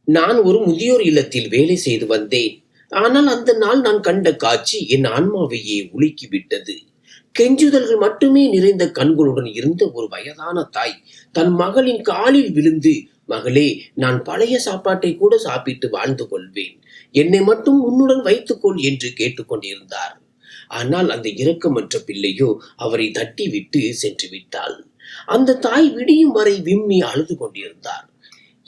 நான் ஒரு முதியோர் இல்லத்தில் வேலை செய்து வந்தேன். ஆனால் அந்த நாள் நான் கண்ட காட்சி என் ஆன்மாவையே உலுக்கிவிட்டது. கெஞ்சுதல்கள் மட்டுமே நிறைந்த கண்களுடன் இருந்த ஒரு வயதான தாய் தன் மகளின் காலில் விழுந்து, "மகளே, நான் பழைய சாப்பாட்டை கூட சாப்பிட்டு வாழ்ந்து கொள்வேன். என்னை மட்டும் உன்னுடன் வைத்துக்கொள்" என்று கேட்டுக்கொண்டிருந்தார். ஆனால் அந்த இரக்கமற்ற பிள்ளையோ அவரை தட்டிவிட்டு சென்று விட்டாள். அந்த தாய் விடியும் வரை விம்மி அழுது கொண்டிருந்தார்.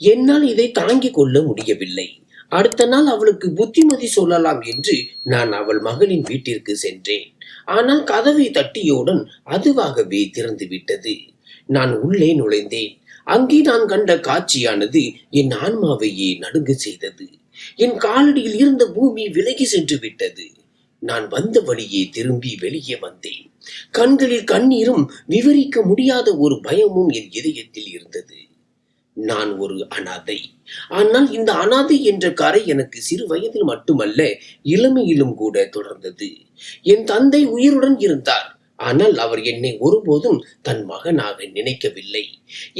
என்னால் இதை தாங்கிக் கொள்ள முடியவில்லை. அடுத்த நாள் அவளுக்கு புத்திமதி சொல்லலாம் என்று நான் அவள் மகளின் வீட்டிற்கு சென்றேன். ஆனால் கதவை தட்டியவுடன் அதுவாகவே திறந்து விட்டது. நான் உள்ளே நுழைந்தேன். அங்கே நான் கண்ட காட்சியானது என் ஆன்மாவையே நடுங்க செய்தது. என் காலடியில் இருந்த பூமி விலகி சென்று விட்டது. நான் வந்த வழியே திரும்பி வெளியே வந்தேன். கண்களில் கண்ணீரும் விவரிக்க முடியாத ஒரு பயமும் என் இதயத்தில் இருந்தது. நான் ஒரு அனாதை. ஆனால் இந்த அனாதை என்ற கரை எனக்கு சிறு வயதில் மட்டுமல்ல, இளமையிலும் கூட தொடர்ந்தது. என் தந்தை உயிருடன் இருந்தார். ஆனால் அவர் என்னை ஒருபோதும் தன் மகனாக நினைக்கவில்லை.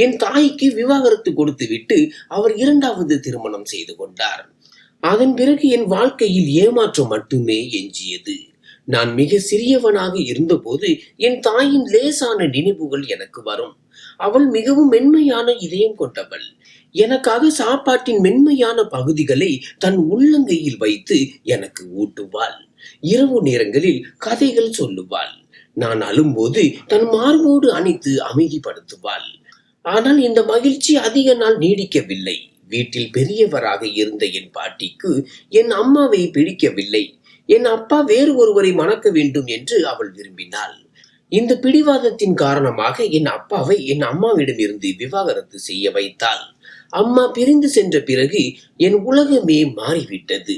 என் தாய்க்கு விவாகரத்து கொடுத்துவிட்டு அவர் இரண்டாவது திருமணம் செய்து கொண்டார். அதன் பிறகு என் வாழ்க்கையில் ஏமாற்றம் மட்டுமே எஞ்சியது. நான் மிக சிறியவனாக இருந்தபோது என் தாயின் லேசான நினைவுகள் எனக்கு வரும். அவள் மிகவும் மென்மையான இதயம் கொண்டவள். எனக்காக சாப்பாட்டின் மென்மையான பகுதிகளை தன் உள்ளங்கையில் வைத்து எனக்கு ஊட்டுவாள். இரவு நேரங்களில் கதைகள் சொல்லுவாள். நான் அழும்போது தன் மார்போடு அணைத்து அமைதிப்படுத்துவாள். ஆனால் இந்த மகிழ்ச்சி அதிக நாள் நீடிக்கவில்லை. வீட்டில் பெரியவராக இருந்த என் பாட்டிக்கு என் அம்மாவை பிடிக்கவில்லை. என் அப்பா வேறு ஒருவரை மணக்க வேண்டும் என்று அவள் விரும்பினாள். இந்த பிடிவாதத்தின் காரணமாக என் அப்பாவை என் அம்மாவிடமிருந்து விவாகரத்து செய்ய வைத்தாள். அம்மா பிரிந்து சென்ற பிறகு என் உலகமே மாறிவிட்டது.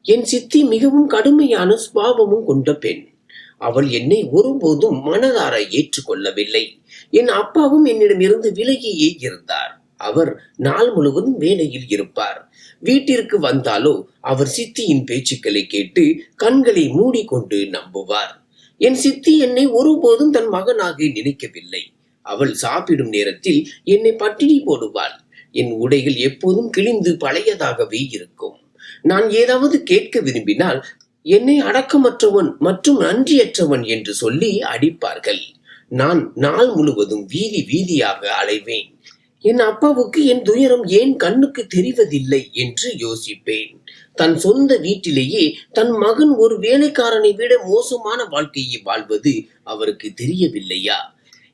என் சித்தி மிகவும் கடுமையான சுபாவமும் கொண்ட பெண். அவள் என்னை ஒருபோதும் மனதார ஏற்றுக்கொள்ளவில்லை. என் அப்பாவும் என்னிடமிருந்து விலகியே இருந்தார். அவர் நாள் முழுவதும் வேலையில் இருப்பார். வீட்டிற்கு வந்தாலோ அவர் சித்தியின் பேச்சுக்களை கேட்டு கண்களை மூடிக்கொண்டு நம்புவார். என் சித்தி என்னை ஒருபோதும் தன் மகனாக நினைக்கவில்லை. அவள் சாப்பிடும் நேரத்தில் என்னை பட்டினி போடுவாள். என் உடைகள் எப்போதும் கிழிந்து பழையதாகவே இருக்கும். நான் ஏதாவது கேட்க விரும்பினால் என்னை அடக்கமற்றவன் மற்றும் நன்றியற்றவன் என்று சொல்லி அடிப்பார்கள். நான் நாள் முழுவதும் வீதி வீதியாக அலைவேன். என் அப்பாவுக்கு என் துயரம் ஏன் கண்ணுக்கு தெரிவதில்லை என்று யோசிப்பேன். தன் சொந்த வீட்டிலேயே தன் மகன் ஒரு வேலைக்காரனை விட மோசமான வாழ்க்கையை வாழ்வது அவருக்கு தெரியவில்லையா?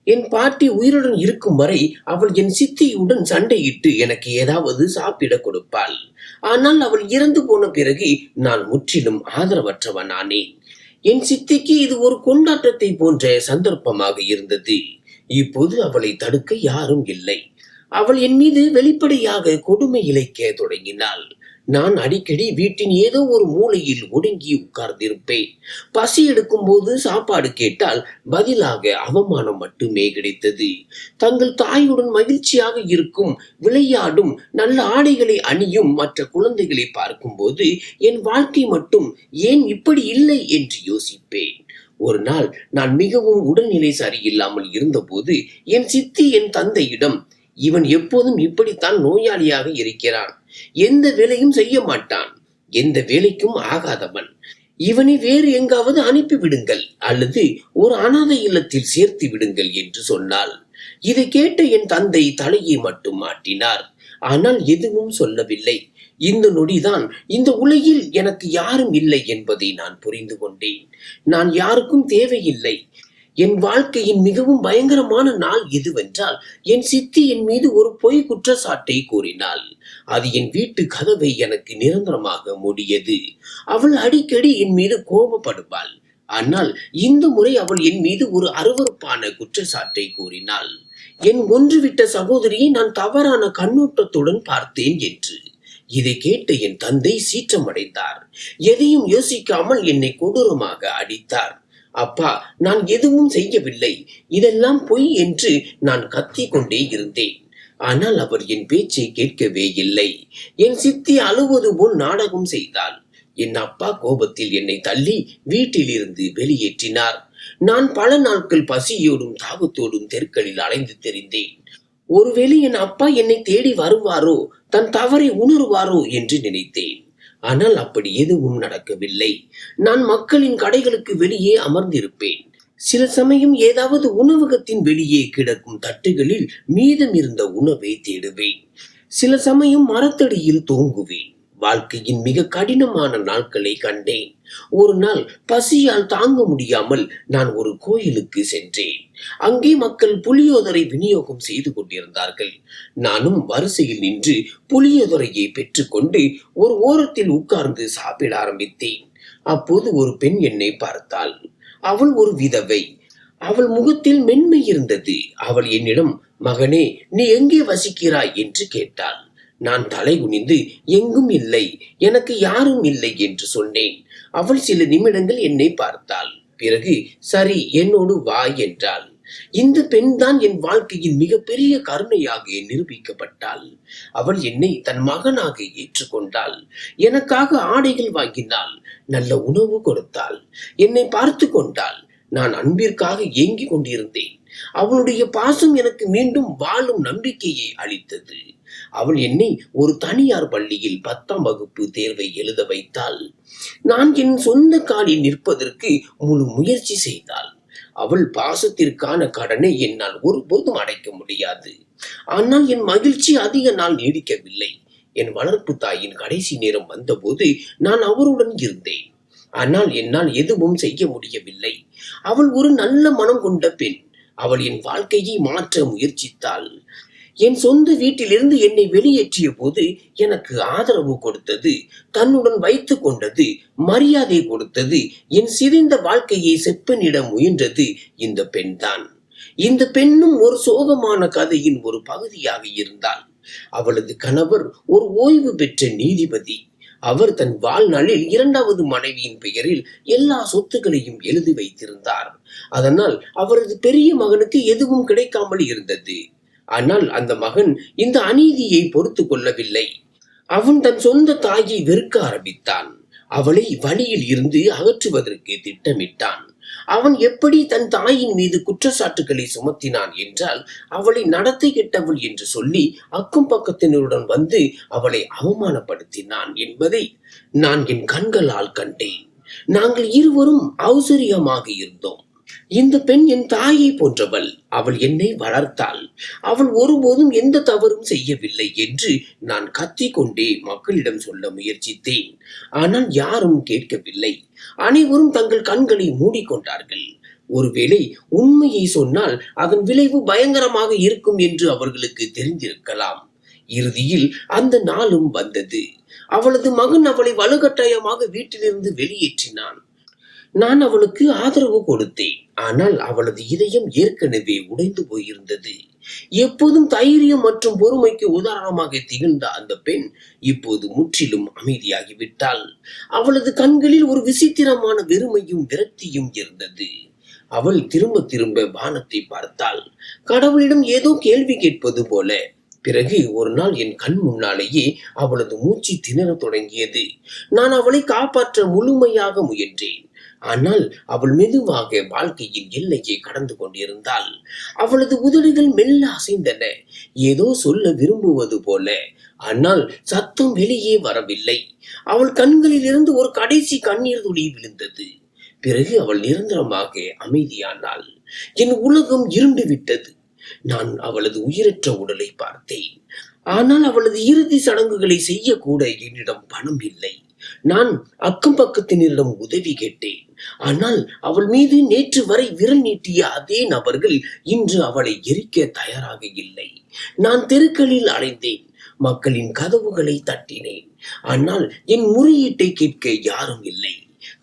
என் பாட்டி உயிருடன் இருக்கும் வரை அவள் என் சித்தியுடன் சண்டையிட்டு எனக்கு ஏதாவது சாப்பிட கொடுப்பாள். ஆனால் அவள் இறந்து போன பிறகு நான் முற்றிலும் ஆதரவற்றவனானேன். என் சித்திக்கு இது ஒரு கொண்டாட்டத்தை போன்ற சந்தர்ப்பமாக இருந்தது. இப்போது அவளை தடுக்க யாரும் இல்லை. அவள் என் மீது வெளிப்படையாக கொடுமை இழைக்க தொடங்கினாள். நான் அடிக்கடி வீட்டின் ஏதோ ஒரு மூலையில் ஒடுங்கி உட்கார்ந்திருப்பேன். பசி எடுக்கும் போது சாப்பாடு கேட்டால் பதிலாக அவமானம் மட்டுமே கிடைத்தது. தங்கள் தாயுடன் மகிழ்ச்சியாக இருக்கும், விளையாடும், நல்ல ஆடைகளை அணியும் மற்ற குழந்தைகளை பார்க்கும்போது என் வாழ்க்கை மட்டும் ஏன் இப்படி இல்லை என்று யோசிப்பேன். ஒரு நாள் நான் மிகவும் உடல்நிலை சரியில்லாமல் இருந்தபோது என் சித்தி என் தந்தையிடம், "இவன் எப்போதும் இப்படித்தான் நோயாளியாக இருக்கிறான். எந்த வேலையும் செய்ய மாட்டான். எந்த வேலைக்கும் ஆகாதவன். இவனை வேறு எங்காவது அனுப்பி விடுங்கள் அல்லது ஒரு அனாதை இல்லத்தில் சேர்த்து விடுங்கள்" என்று சொன்னாள். இதை கேட்ட என் தந்தை தலையை மட்டும் ஆட்டினார். ஆனால் எதுவும் சொல்லவில்லை. இந்த நொடிதான் இந்த உலகில் எனக்கு யாரும் இல்லை என்பதை நான் புரிந்து கொண்டேன். நான் யாருக்கும் தேவையில்லை. என் வாழ்க்கையின் மிகவும் பயங்கரமான நாள் எதுவென்றால், என் சித்தி என் மீது ஒரு பொய் குற்றச்சாட்டை கூறினாள். அது என் வீட்டு கதவை எனக்கு நிரந்தரமாக மூடியது. அவள் அடிக்கடி என் மீது கோபப்படுவாள். ஆனால் இந்த முறை அவள் என் மீது ஒரு அருவருப்பான குற்றச்சாட்டை கூறினாள். என் ஒன்றுவிட்ட சகோதரியை நான் தவறான கண்ணோட்டத்துடன் பார்த்தேன் என்று. இதை கேட்ட என் தந்தை சீற்றமடைந்தார். எதையும் யோசிக்காமல் என்னை கொடூரமாக அடித்தார். "அப்பா, நான் எதுவும் செய்யவில்லை. இதெல்லாம் பொய்" என்று நான் கத்திக் கொண்டே இருந்தேன். ஆனால் அவர் என் பேச்சை கேட்கவே இல்லை. என் சித்தி அழுவது போல் நாடகம் செய்தாள். என் அப்பா கோபத்தில் என்னை தள்ளி வீட்டிலிருந்து வெளியேற்றினார். நான் பல நாட்கள் பசியோடும் தாகத்தோடும் தெருக்களில் அலைந்து திரிந்தேன். ஒருவேளை என் அப்பா என்னை தேடி வருவாரோ, தன் தவறை உணர்வாரோ என்று நினைத்தேன். ஆனால் அப்படி எதுவும் நடக்கவில்லை. நான் மக்களின் கடைகளுக்கு வெளியே அமர்ந்திருப்பேன். சில சமயம் ஏதாவது உணவகத்தின் வெளியே கிடக்கும் தட்டுகளில் மீதம் இருந்த உணவை தேடுவேன். சில சமயம் மரத்தடியில் தூங்குவேன். வாழ்க்கையின் மிக கடினமான நாட்களை கண்டேன். ஒரு நாள் பசியால் தாங்க முடியாமல் நான் ஒரு கோயிலுக்கு சென்றேன். அங்கே மக்கள் புளியோதரை விநியோகம் செய்து கொண்டிருந்தார்கள். நானும் வரிசையில் நின்று புளியோதரையை பெற்றுக்கொண்டு ஒரு ஓரத்தில் உட்கார்ந்து சாப்பிட ஆரம்பித்தேன். அப்போது ஒரு பெண் என்னை பார்த்தாள். அவள் ஒரு விதவை. அவள் முகத்தில் மென்மை இருந்தது. அவள் என்னிடம், மகனே, நீ எங்கே வசிக்கிறாய் என்று கேட்டாள். நான் தலை குனிந்து, எங்கும் இல்லை, எனக்கு யாரும் இல்லை என்று சொன்னேன். அவள் சில நிமிடங்கள் என்னை பார்த்தாள். பிறகு, சரி, என்னோடு வா என்றாள். இந்த பெண் தான் என் வாழ்க்கையில் மிகப்பெரிய கருணையாக நிரூபிக்கப்பட்டாள். அவள் என்னை தன் மகனாக ஏற்றுக்கொண்டாள். எனக்காக ஆடைகள் வாங்கினாள். நல்ல உணவு கொடுத்தாள். என்னை பார்த்து கொண்டாள். நான் அன்பிற்காக ஏங்கிக் கொண்டிருந்தேன். அவளுடைய பாசம் எனக்கு மீண்டும் வாழும் நம்பிக்கையை அளித்தது. அவள் என்னை ஒரு தனியார் பள்ளியில் 10ஆம் வகுப்பு தேர்வை எழுத வைத்தாள். நான் என் சொந்த காலில் நிற்பதற்கு முழு முயற்சி செய்தாள். அவள் பாசத்திற்கான கடனை என்னால் ஒருபோதும் அடைக்க முடியாது. ஆனால் என் மகிழ்ச்சி அதிக நாள் நீடிக்கவில்லை. என் வளர்ப்பு தாயின் கடைசி நேரம் வந்தபோது நான் அவருடன் இருந்தேன். ஆனால் என்னால் எதுவும் செய்ய முடியவில்லை. அவள் ஒரு நல்ல மனம் கொண்ட பெண். அவள் என் வாழ்க்கையை மாற்ற முயற்சித்தாள். என் சொந்த வீட்டிலிருந்து என்னை வெளியேற்றிய போது எனக்கு ஆதரவு கொடுத்தது, தன்னுடன் வைத்து கொண்டது, மரியாதை கொடுத்தது, என் சிதைந்த வாழ்க்கையை செப்பனிட முயன்றது இந்த பெண்தான். இந்த பெண்ணும் ஒரு சோகமான கதையின் ஒரு பகுதியாக இருந்தாள். அவளது கணவர் ஒரு ஓய்வு பெற்ற நீதிபதி. அவர் தன் வாழ்நாளில் 2வது மனைவியின் பெயரில் எல்லா சொத்துக்களையும் எழுதி வைத்திருந்தார். அதனால் அவரது பெரிய மகனுக்கு எதுவும் கிடைக்காமல் இருந்தது. ஆனால் அந்த மகன் இந்த அநீதியை பொறுத்து கொள்ளவில்லை. அவன் தன் சொந்த தாயை வெறுக்க ஆரம்பித்தான். அவளை வழியில் இருந்து அகற்றுவதற்கு திட்டமிட்டான். அவன் எப்படி தன் தாயின் மீது குற்றச்சாட்டுகளை சுமத்தினான் என்றால், அவளை நடத்தை கெட்டவள் என்று சொல்லி அக்கம் பக்கத்தினருடன் வந்து அவளை அவமானப்படுத்தினான் என்பதை நான் என் கண்களால் கண்டேன். நாங்கள் இருவரும் ஔசரியமாக இருந்தோம். இந்த பெண் என் தாயை போன்றவள். அவள் என்னை வளர்த்தாள். அவள் ஒருபோதும் எந்த தவறும் செய்யவில்லை என்று நான் கத்திக்கொண்டே மக்களிடம் சொல்ல முயற்சித்தேன். ஆனால் யாரும் கேட்கவில்லை. அனைவரும் தங்கள் கண்களை மூடிக்கொண்டார்கள். ஒருவேளை உண்மையை சொன்னால் அதன் விளைவு பயங்கரமாக இருக்கும் என்று அவர்களுக்கு தெரிந்திருக்கலாம். இறுதியில் அந்த நாளும் வந்தது. அவளது மகன் அவளை வலுக்கட்டாயமாக வீட்டிலிருந்து வெளியேற்றினான். நான் அவளுக்கு ஆதரவு கொடுத்தேன். ஆனால் அவளது இதயம் ஏற்கனவே உடைந்து போயிருந்தது. எப்போதும் தைரியம் மற்றும் பொறுமைக்கு உதாரணமாக திகழ்ந்த அந்த பெண் இப்போது முற்றிலும் அமைதியாகிவிட்டாள். அவளது கண்களில் ஒரு விசித்திரமான வெறுமையும் விரக்தியும் இருந்தது. அவள் திரும்ப திரும்ப வானத்தை பார்த்தாள், கடவுளிடம் ஏதோ கேள்வி கேட்பது போல. பிறகு ஒரு நாள் என் கண் முன்னாலேயே அவளது மூச்சு திணற தொடங்கியது. நான் அவளை காப்பாற்ற முழுமையாக முயன்றேன். ஆனால் அவள் மெதுவாக வாழ்க்கையின் எல்லையை கடந்து கொண்டிருந்தாள். அவளது உதடுகள் மெல்ல அசைந்தன, ஏதோ சொல்ல விரும்புவது போல. ஆனால் சத்தம் வெளியே வரவில்லை. அவள் கண்களில் இருந்து ஒரு கடைசி கண்ணீர் துளி விழுந்தது. பிறகு அவள் நிரந்தரமாக அமைதியானாள். என் உலகம் இருண்டு விட்டது. நான் அவளது உயிரற்ற உடலை பார்த்தேன். ஆனால் அவளது இறுதி சடங்குகளை செய்யக்கூட என்னிடம் பணம் இல்லை. நான் அக்கம் பக்கத்தினரிடம் உதவி கேட்டேன். ஆனால் அவள் மீது நேற்று வரை விரல் நீட்டிய அதே நபர்கள் இன்று அவளை எரிக்க தயாராக இல்லை. நான் தெருக்களில் அலைந்தேன். மக்களின் கதவுகளை தட்டினேன். ஆனால் என் முறையீட்டை கேட்க யாரும் இல்லை.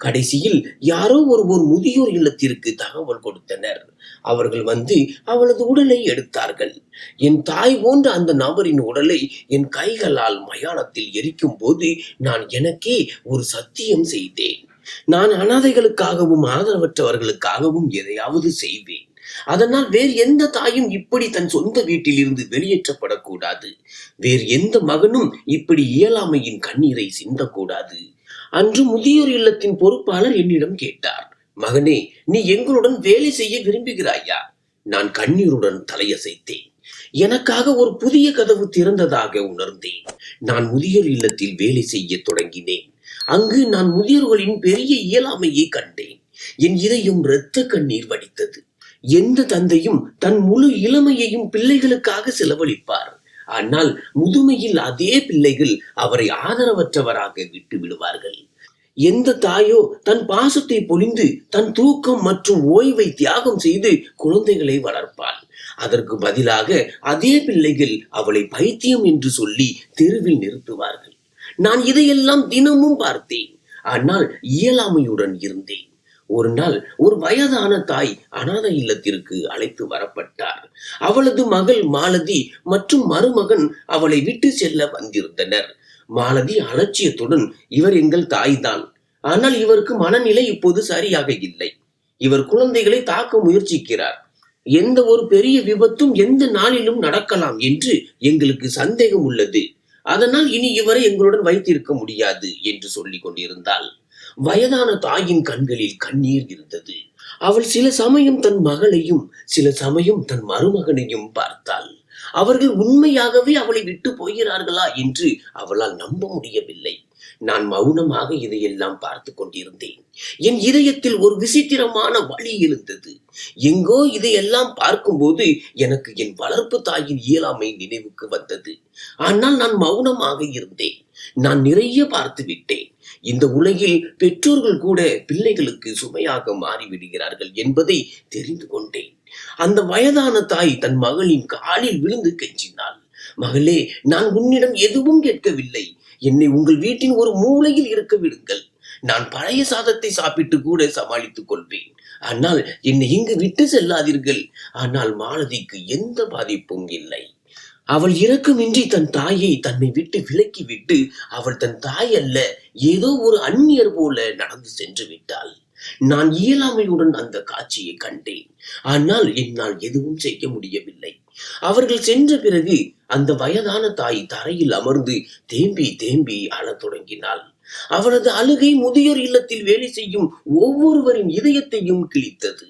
கடைசியில் யாரோ ஒருவர் முதியோர் இல்லத்திற்கு தகவல் கொடுத்தனர். அவர்கள் வந்து அவளது உடலை எடுத்தார்கள். என் தாய் போன்ற அந்த நபரின் உடலை என் கைகளால் மயானத்தில் எரிக்கும் போது நான் எனக்கே ஒரு சத்தியம் செய்தேன். நான் அனாதைகளுக்காகவும் ஆதரவற்றவர்களுக்காகவும் எதையாவது செய்வேன். அதனால் வேறு எந்த தாயும் இப்படி தன் சொந்த வீட்டில் இருந்து வெளியேற்றப்படக்கூடாது. வேறு எந்த மகனும் இப்படி இயலாமையின் கண்ணீரை சிந்தக்கூடாது. அன்று முதியோர் இல்லத்தின் பொறுப்பாளர் என்னிடம் கேட்டார், மகனே, நீ எங்களுடன் வேலை செய்ய விரும்புகிறாயா? நான் கண்ணீருடன் தலையசைத்தேன். எனக்காக ஒரு புதிய கதவு திறந்ததாக உணர்ந்தேன். நான் முதியோர் இல்லத்தில் வேலை செய்ய தொடங்கினேன். அங்கு நான் முதியோர்களின் பெரிய இயலாமையை கண்டேன். என் இதயம் இரத்த கண்ணீர் வடித்தது. எந்த தந்தையும் தன் முழு இளமையையும் பிள்ளைகளுக்காக செலவழிப்பார். ஆனால் முதுமையில் அதே பிள்ளைகள் அவரை ஆதரவற்றவராக விட்டு விடுவார்கள். எந்த தாயோ தன் பாசத்தை பொழிந்து தன் தூக்கம் மற்றும் ஓய்வை தியாகம் செய்து குழந்தைகளை வளர்ப்பாள். அதற்கு பதிலாக அதே பிள்ளைகள் அவளை பைத்தியம் என்று சொல்லி தெருவில் நிறுத்துவார்கள். நான் இதையெல்லாம் தினமும் பார்த்தேன். ஆனால் இயலாமையுடன் இருந்தேன். ஒரு நாள் ஒரு வயதான தாய் அனாதை இல்லத்திற்கு அழைத்து வரப்பட்டார். அவளது மகள் மாலதி மற்றும் மருமகன் அவளை விட்டு செல்ல வந்திருந்தனர். மாலதி அலட்சியத்துடன், இவர் எங்கள் தாய்தான், ஆனால் இவருக்கு மனநிலை இப்போது சரியாக இல்லை. இவர் குழந்தைகளை தாக்க முயற்சிக்கிறார். எந்த ஒரு பெரிய விபத்தும் எந்த நாளிலும் நடக்கலாம் என்று எங்களுக்கு சந்தேகம் உள்ளது. அதனால் இனி இவரை எங்களுடன் வைத்திருக்க முடியாது என்று சொல்லிக் கொண்டிருந்தாள். வயதான தாயின் கண்களில் கண்ணீர் இருந்தது. அவள் சில சமயம் தன் மகளையும் சில சமயம் தன் மருமகனையும் பார்த்தாள். அவர்கள் உண்மையாகவே அவளை விட்டு போகிறார்களா என்று அவளால் நம்ப முடியவில்லை. நான் மௌனமாக இதையெல்லாம் பார்த்து கொண்டிருந்தேன். என் இதயத்தில் ஒரு விசித்திரமான வலி எழுந்தது. எங்கோ இதையெல்லாம் பார்க்கும்போது எனக்கு என் வளர்ப்பு தாயின் இயலாமை நினைவுக்கு வந்தது. ஆனால் நான் மௌனமாக இருந்தேன். நான் நிறைய பார்த்து விட்டேன். இந்த உலகில் பெற்றோர்கள் கூட பிள்ளைகளுக்கு சுமையாக மாறிவிடுகிறார்கள் என்பதை தெரிந்து கொண்டேன். அந்த வயதான தாய் தன் மகளின் காலில் விழுந்து கெஞ்சினாள். மகளே, நான் உன்னிடம் எதுவும் கேட்கவில்லை. என்னை உங்கள் வீட்டின் ஒரு மூலையில் இருக்க விடுங்கள். நான் பழைய சாதத்தை சாப்பிட்டு கூட சமாளித்துக் கொள்வேன். ஆனால் என்னை இங்கு விட்டு செல்லாதீர்கள். ஆனால் மாலதிக்கு எந்த பாதிப்பும் இல்லை. அவள் இரக்கமின்றி தன் தாயை தன்னை விட்டு விலக்கிவிட்டு அவள் தன் தாய் அல்ல, ஏதோ ஒரு அந்நியர் போல நடந்து சென்று விட்டாள். நான் இயலாமையுடன் அந்த காட்சியை கண்டேன். ஆனால் என்னால் எதுவும் செய்ய முடியவில்லை. அவர்கள் சென்ற பிறகு அந்த வயதான தாய் தரையில் அமர்ந்து தேம்பி தேம்பி அழத் தொடங்கினாள். அவளது அழுகை முதியோர் இல்லத்தில் வேலை செய்யும் ஒவ்வொருவரின் இதயத்தையும் கிழித்தது.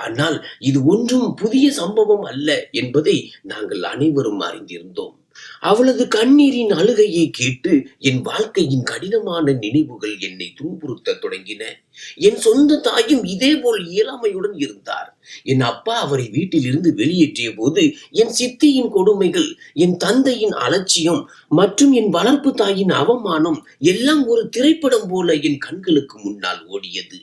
ஆனால் இது ஒன்றும் புதிய சம்பவம் அல்ல என்பதை நாங்கள் அனைவரும் அறிந்திருந்தோம். அவளது கண்ணீரின் அழுகையை கேட்டு என் வாழ்க்கையின் கடினமான நினைவுகள் என்னை துன்புறுத்த தொடங்கின. என் சொந்த தாயும் இதேபோல் இயலாமையுடன் இருந்தார். என் அப்பா அவரை வீட்டிலிருந்து வெளியேற்றிய போது என் சித்தியின் கொடுமைகள், என் தந்தையின் அலட்சியம் மற்றும் என் வளர்ப்பு தாயின் அவமானம் எல்லாம் ஒரு திரைப்படம் போல என் கண்களுக்கு முன்னால் ஓடியது.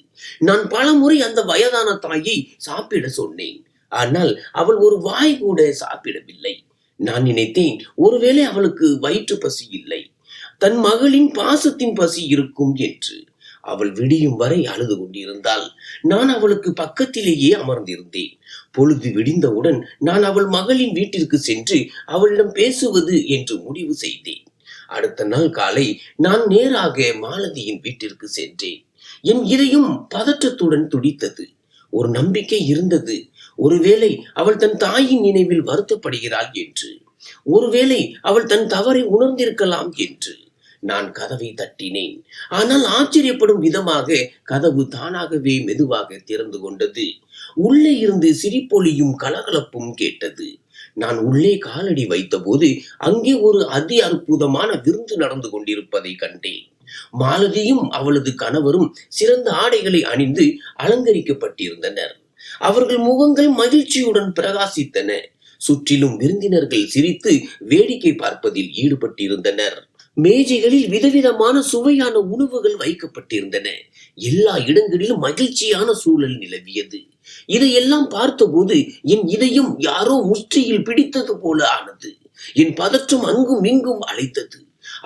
நான் பலமுறை அந்த வயதான தாயை சாப்பிட சொன்னேன். ஆனால் அவள் ஒரு வாய் கூட சாப்பிடவில்லை. நான் நினைத்தேன், ஒருவேளை அவளுக்கு வயிற்று பசி இல்லை, தன் மகளின் பாசத்தின் பசி இருக்கும் என்று. அவள் விடியும் வரை அழுது கொண்டிருந்தாள். நான் அவளுக்கு பக்கத்திலேயே அமர்ந்திருந்தேன். பொழுது விடிந்தவுடன் நான் அவள் மகளின் வீட்டிற்கு சென்று அவளிடம் பேசுவது என்று முடிவு செய்தேன். அடுத்த நாள் காலை நான் நேராக மாலதியின் வீட்டிற்கு சென்றேன். என் இதயம் பதற்றத்துடன் துடித்தது. ஒரு நம்பிக்கை இருந்தது. ஒருவேளை அவள் தன் தாயின் நினைவில் வருத்தப்படுகிறாள் என்று, ஒருவேளை அவள் தன் தவறை உணர்ந்திருக்கலாம் என்று. நான் கதவை தட்டினேன். ஆனால் ஆச்சரியப்படும் விதமாக கதவு தானாகவே மெதுவாக திறந்து கொண்டது. உள்ளே இருந்து சிரிப்பொலியும் கலகலப்பும் கேட்டது. நான் உள்ளே காலடி வைத்தபோது அங்கே ஒரு அதி அற்புதமான விருந்து நடந்து கொண்டிருப்பதை கண்டேன். மாலதியும் அவளது கணவரும் சிறந்த ஆடைகளை அணிந்து அலங்கரிக்கப்பட்டிருந்தனர். அவர்கள் முகங்கள் மகிழ்ச்சியுடன் பிரகாசித்தன. சுற்றிலும் விருந்தினர்கள் சிரித்து வேடிக்கை பார்ப்பதில் ஈடுபட்டிருந்தனர். மேஜைகளில் விதவிதமான சுவையான உணவுகள் வைக்கப்பட்டிருந்தன. எல்லா இடங்களிலும் மகிழ்ச்சியான சூழல் நிலவியது. இதையெல்லாம் பார்த்தபோது என் இதயம் யாரோ முஷ்டியில் பிடித்தது போல ஆனது. என் பதற்றம் அங்கும் இங்கும் அலைத்தது.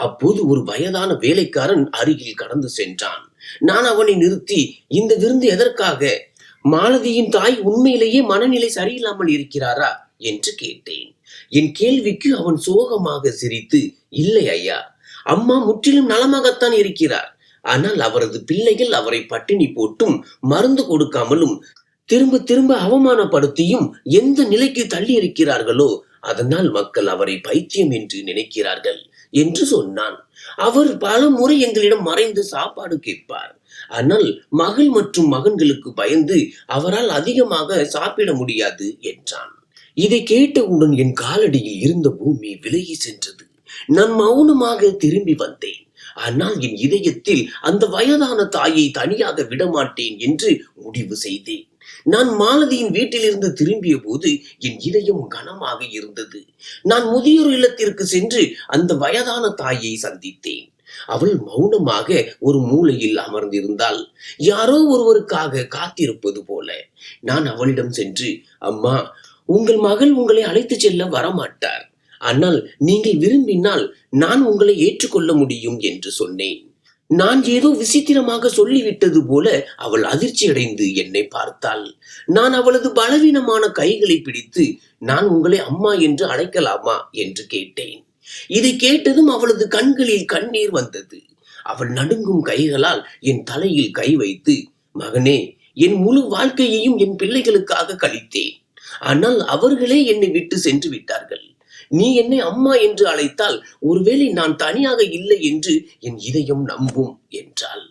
அப்போது ஒரு வயதான வேலைக்காரன் அருகில் கடந்து சென்றான். நான் அவனை நிறுத்தி, இந்த விருந்து எதற்காக? மாலதியின் தாய் உண்மையிலேயே மனநிலை சரியில்லாமல் இருக்கிறாரா என்று கேட்டேன். என் கேள்விக்கு அவன் சோகமாக சிரித்து, இல்லை ஐயா, அம்மா முற்றிலும் நலமாகத்தான் இருக்கிறார். ஆனால் அவரது பிள்ளைகள் அவரை பட்டினி போட்டும் மருந்து கொடுக்காமலும் திரும்ப திரும்ப அவமானப்படுத்தியும் எந்த நிலைக்கு தள்ளி இருக்கிறார்களோ அதனால் மக்கள் அவரை பைத்தியம் என்று நினைக்கிறார்கள் என்று சொன்னான். அவர் பல முறை எங்களிடம் மறைந்து சாப்பாடு கேட்பார். ஆனால் மகள் மற்றும் மகன்களுக்கு பயந்து அவரால் அதிகமாக சாப்பிட முடியாது என்றான். இதை கேட்டவுடன் என் காலடியில் இருந்த பூமி விலகி சென்றது. நான் மௌனமாக திரும்பி வந்தேன். ஆனால் என் இதயத்தில் அந்த வயதான தாயை தனியாக விடமாட்டேன் என்று முடிவு செய்தேன். நான் மாலதியின் வீட்டிலிருந்து திரும்பிய போது என் இதயம் கனமாக இருந்தது. நான் முதியோர் இல்லத்திற்கு சென்று அந்த வயதான தாயை சந்தித்தேன். அவள் மௌனமாக ஒரு மூலையில் அமர்ந்திருந்தாள், யாரோ ஒருவருக்காக காத்திருப்பது போல. நான் அவளிடம் சென்று, அம்மா, உங்கள் மகள் உங்களை அழைத்து செல்ல வரமாட்டார். ஆனால் நீங்கள் விரும்பினால் நான் உங்களை ஏற்றுக்கொள்ள முடியும் என்று சொன்னேன். நான் ஏதோ விசித்திரமாக சொல்லிவிட்டது போல அவள் அதிர்ச்சியடைந்து என்னை பார்த்தாள். நான் அவளது பலவீனமான கைகளை பிடித்து, நான் உங்களை அம்மா என்று அழைக்கலாமா என்று கேட்டேன். இதை கேட்டதும் அவளது கண்களில் கண்ணீர் வந்தது. அவள் நடுங்கும் கைகளால் என் தலையில் கை வைத்து, மகனே, என் முழு வாழ்க்கையையும் என் பிள்ளைகளுக்காக கழித்தேன். ஆனால் அவர்களே என்னை விட்டு சென்று விட்டார்கள். நீ என்னை அம்மா என்று அழைத்தால் ஒருவேளை நான் தனியாக இல்லை என்று என் இதயம் நம்பும் என்றாள்.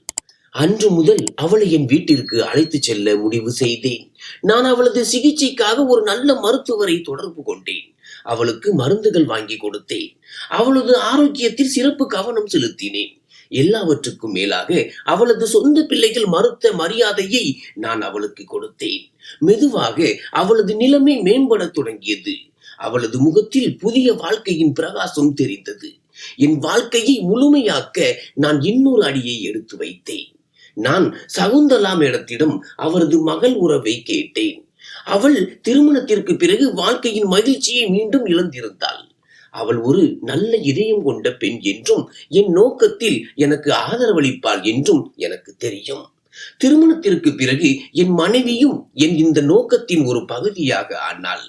அன்று முதல் அவளை என் வீட்டிற்கு அழைத்து செல்ல முடிவு செய்தேன். நான் அவளது சிகிச்சைக்காக ஒரு நல்ல மருத்துவரை தொடர்பு கொண்டேன். அவளுக்கு மருந்துகள் வாங்கி கொடுத்தேன். அவளது ஆரோக்கியத்தில் சிறப்பு கவனம் செலுத்தினேன். எல்லாவற்றுக்கும் மேலாக அவளது சொந்த பிள்ளைகள் மறுத்த மரியாதையை நான் அவளுக்கு கொடுத்தேன். மெதுவாக அவளது நிலைமை மேம்பட தொடங்கியது. அவளது முகத்தில் புதிய வாழ்க்கையின் பிரகாசம் தெரிந்தது. என் வாழ்க்கையை முழுமையாக்க நான் இன்னொரு அடியை எடுத்து வைத்தேன். நான் சகுந்தலா மேடத்திடம் அவரது மகள் உறவை கேட்டேன். அவள் திருமணத்திற்கு பிறகு வாழ்க்கையின் மகிழ்ச்சியை மீண்டும் இழந்திருந்தாள். அவள் ஒரு நல்ல இதயம் கொண்ட பெண் என்றும் என் நோக்கத்தில் எனக்கு ஆதரவளிப்பாள் என்றும் எனக்கு தெரியும். திருமணத்திற்கு பிறகு என் மனைவியும் என் இந்த நோக்கத்தின் ஒரு பகுதியாக ஆனாள்.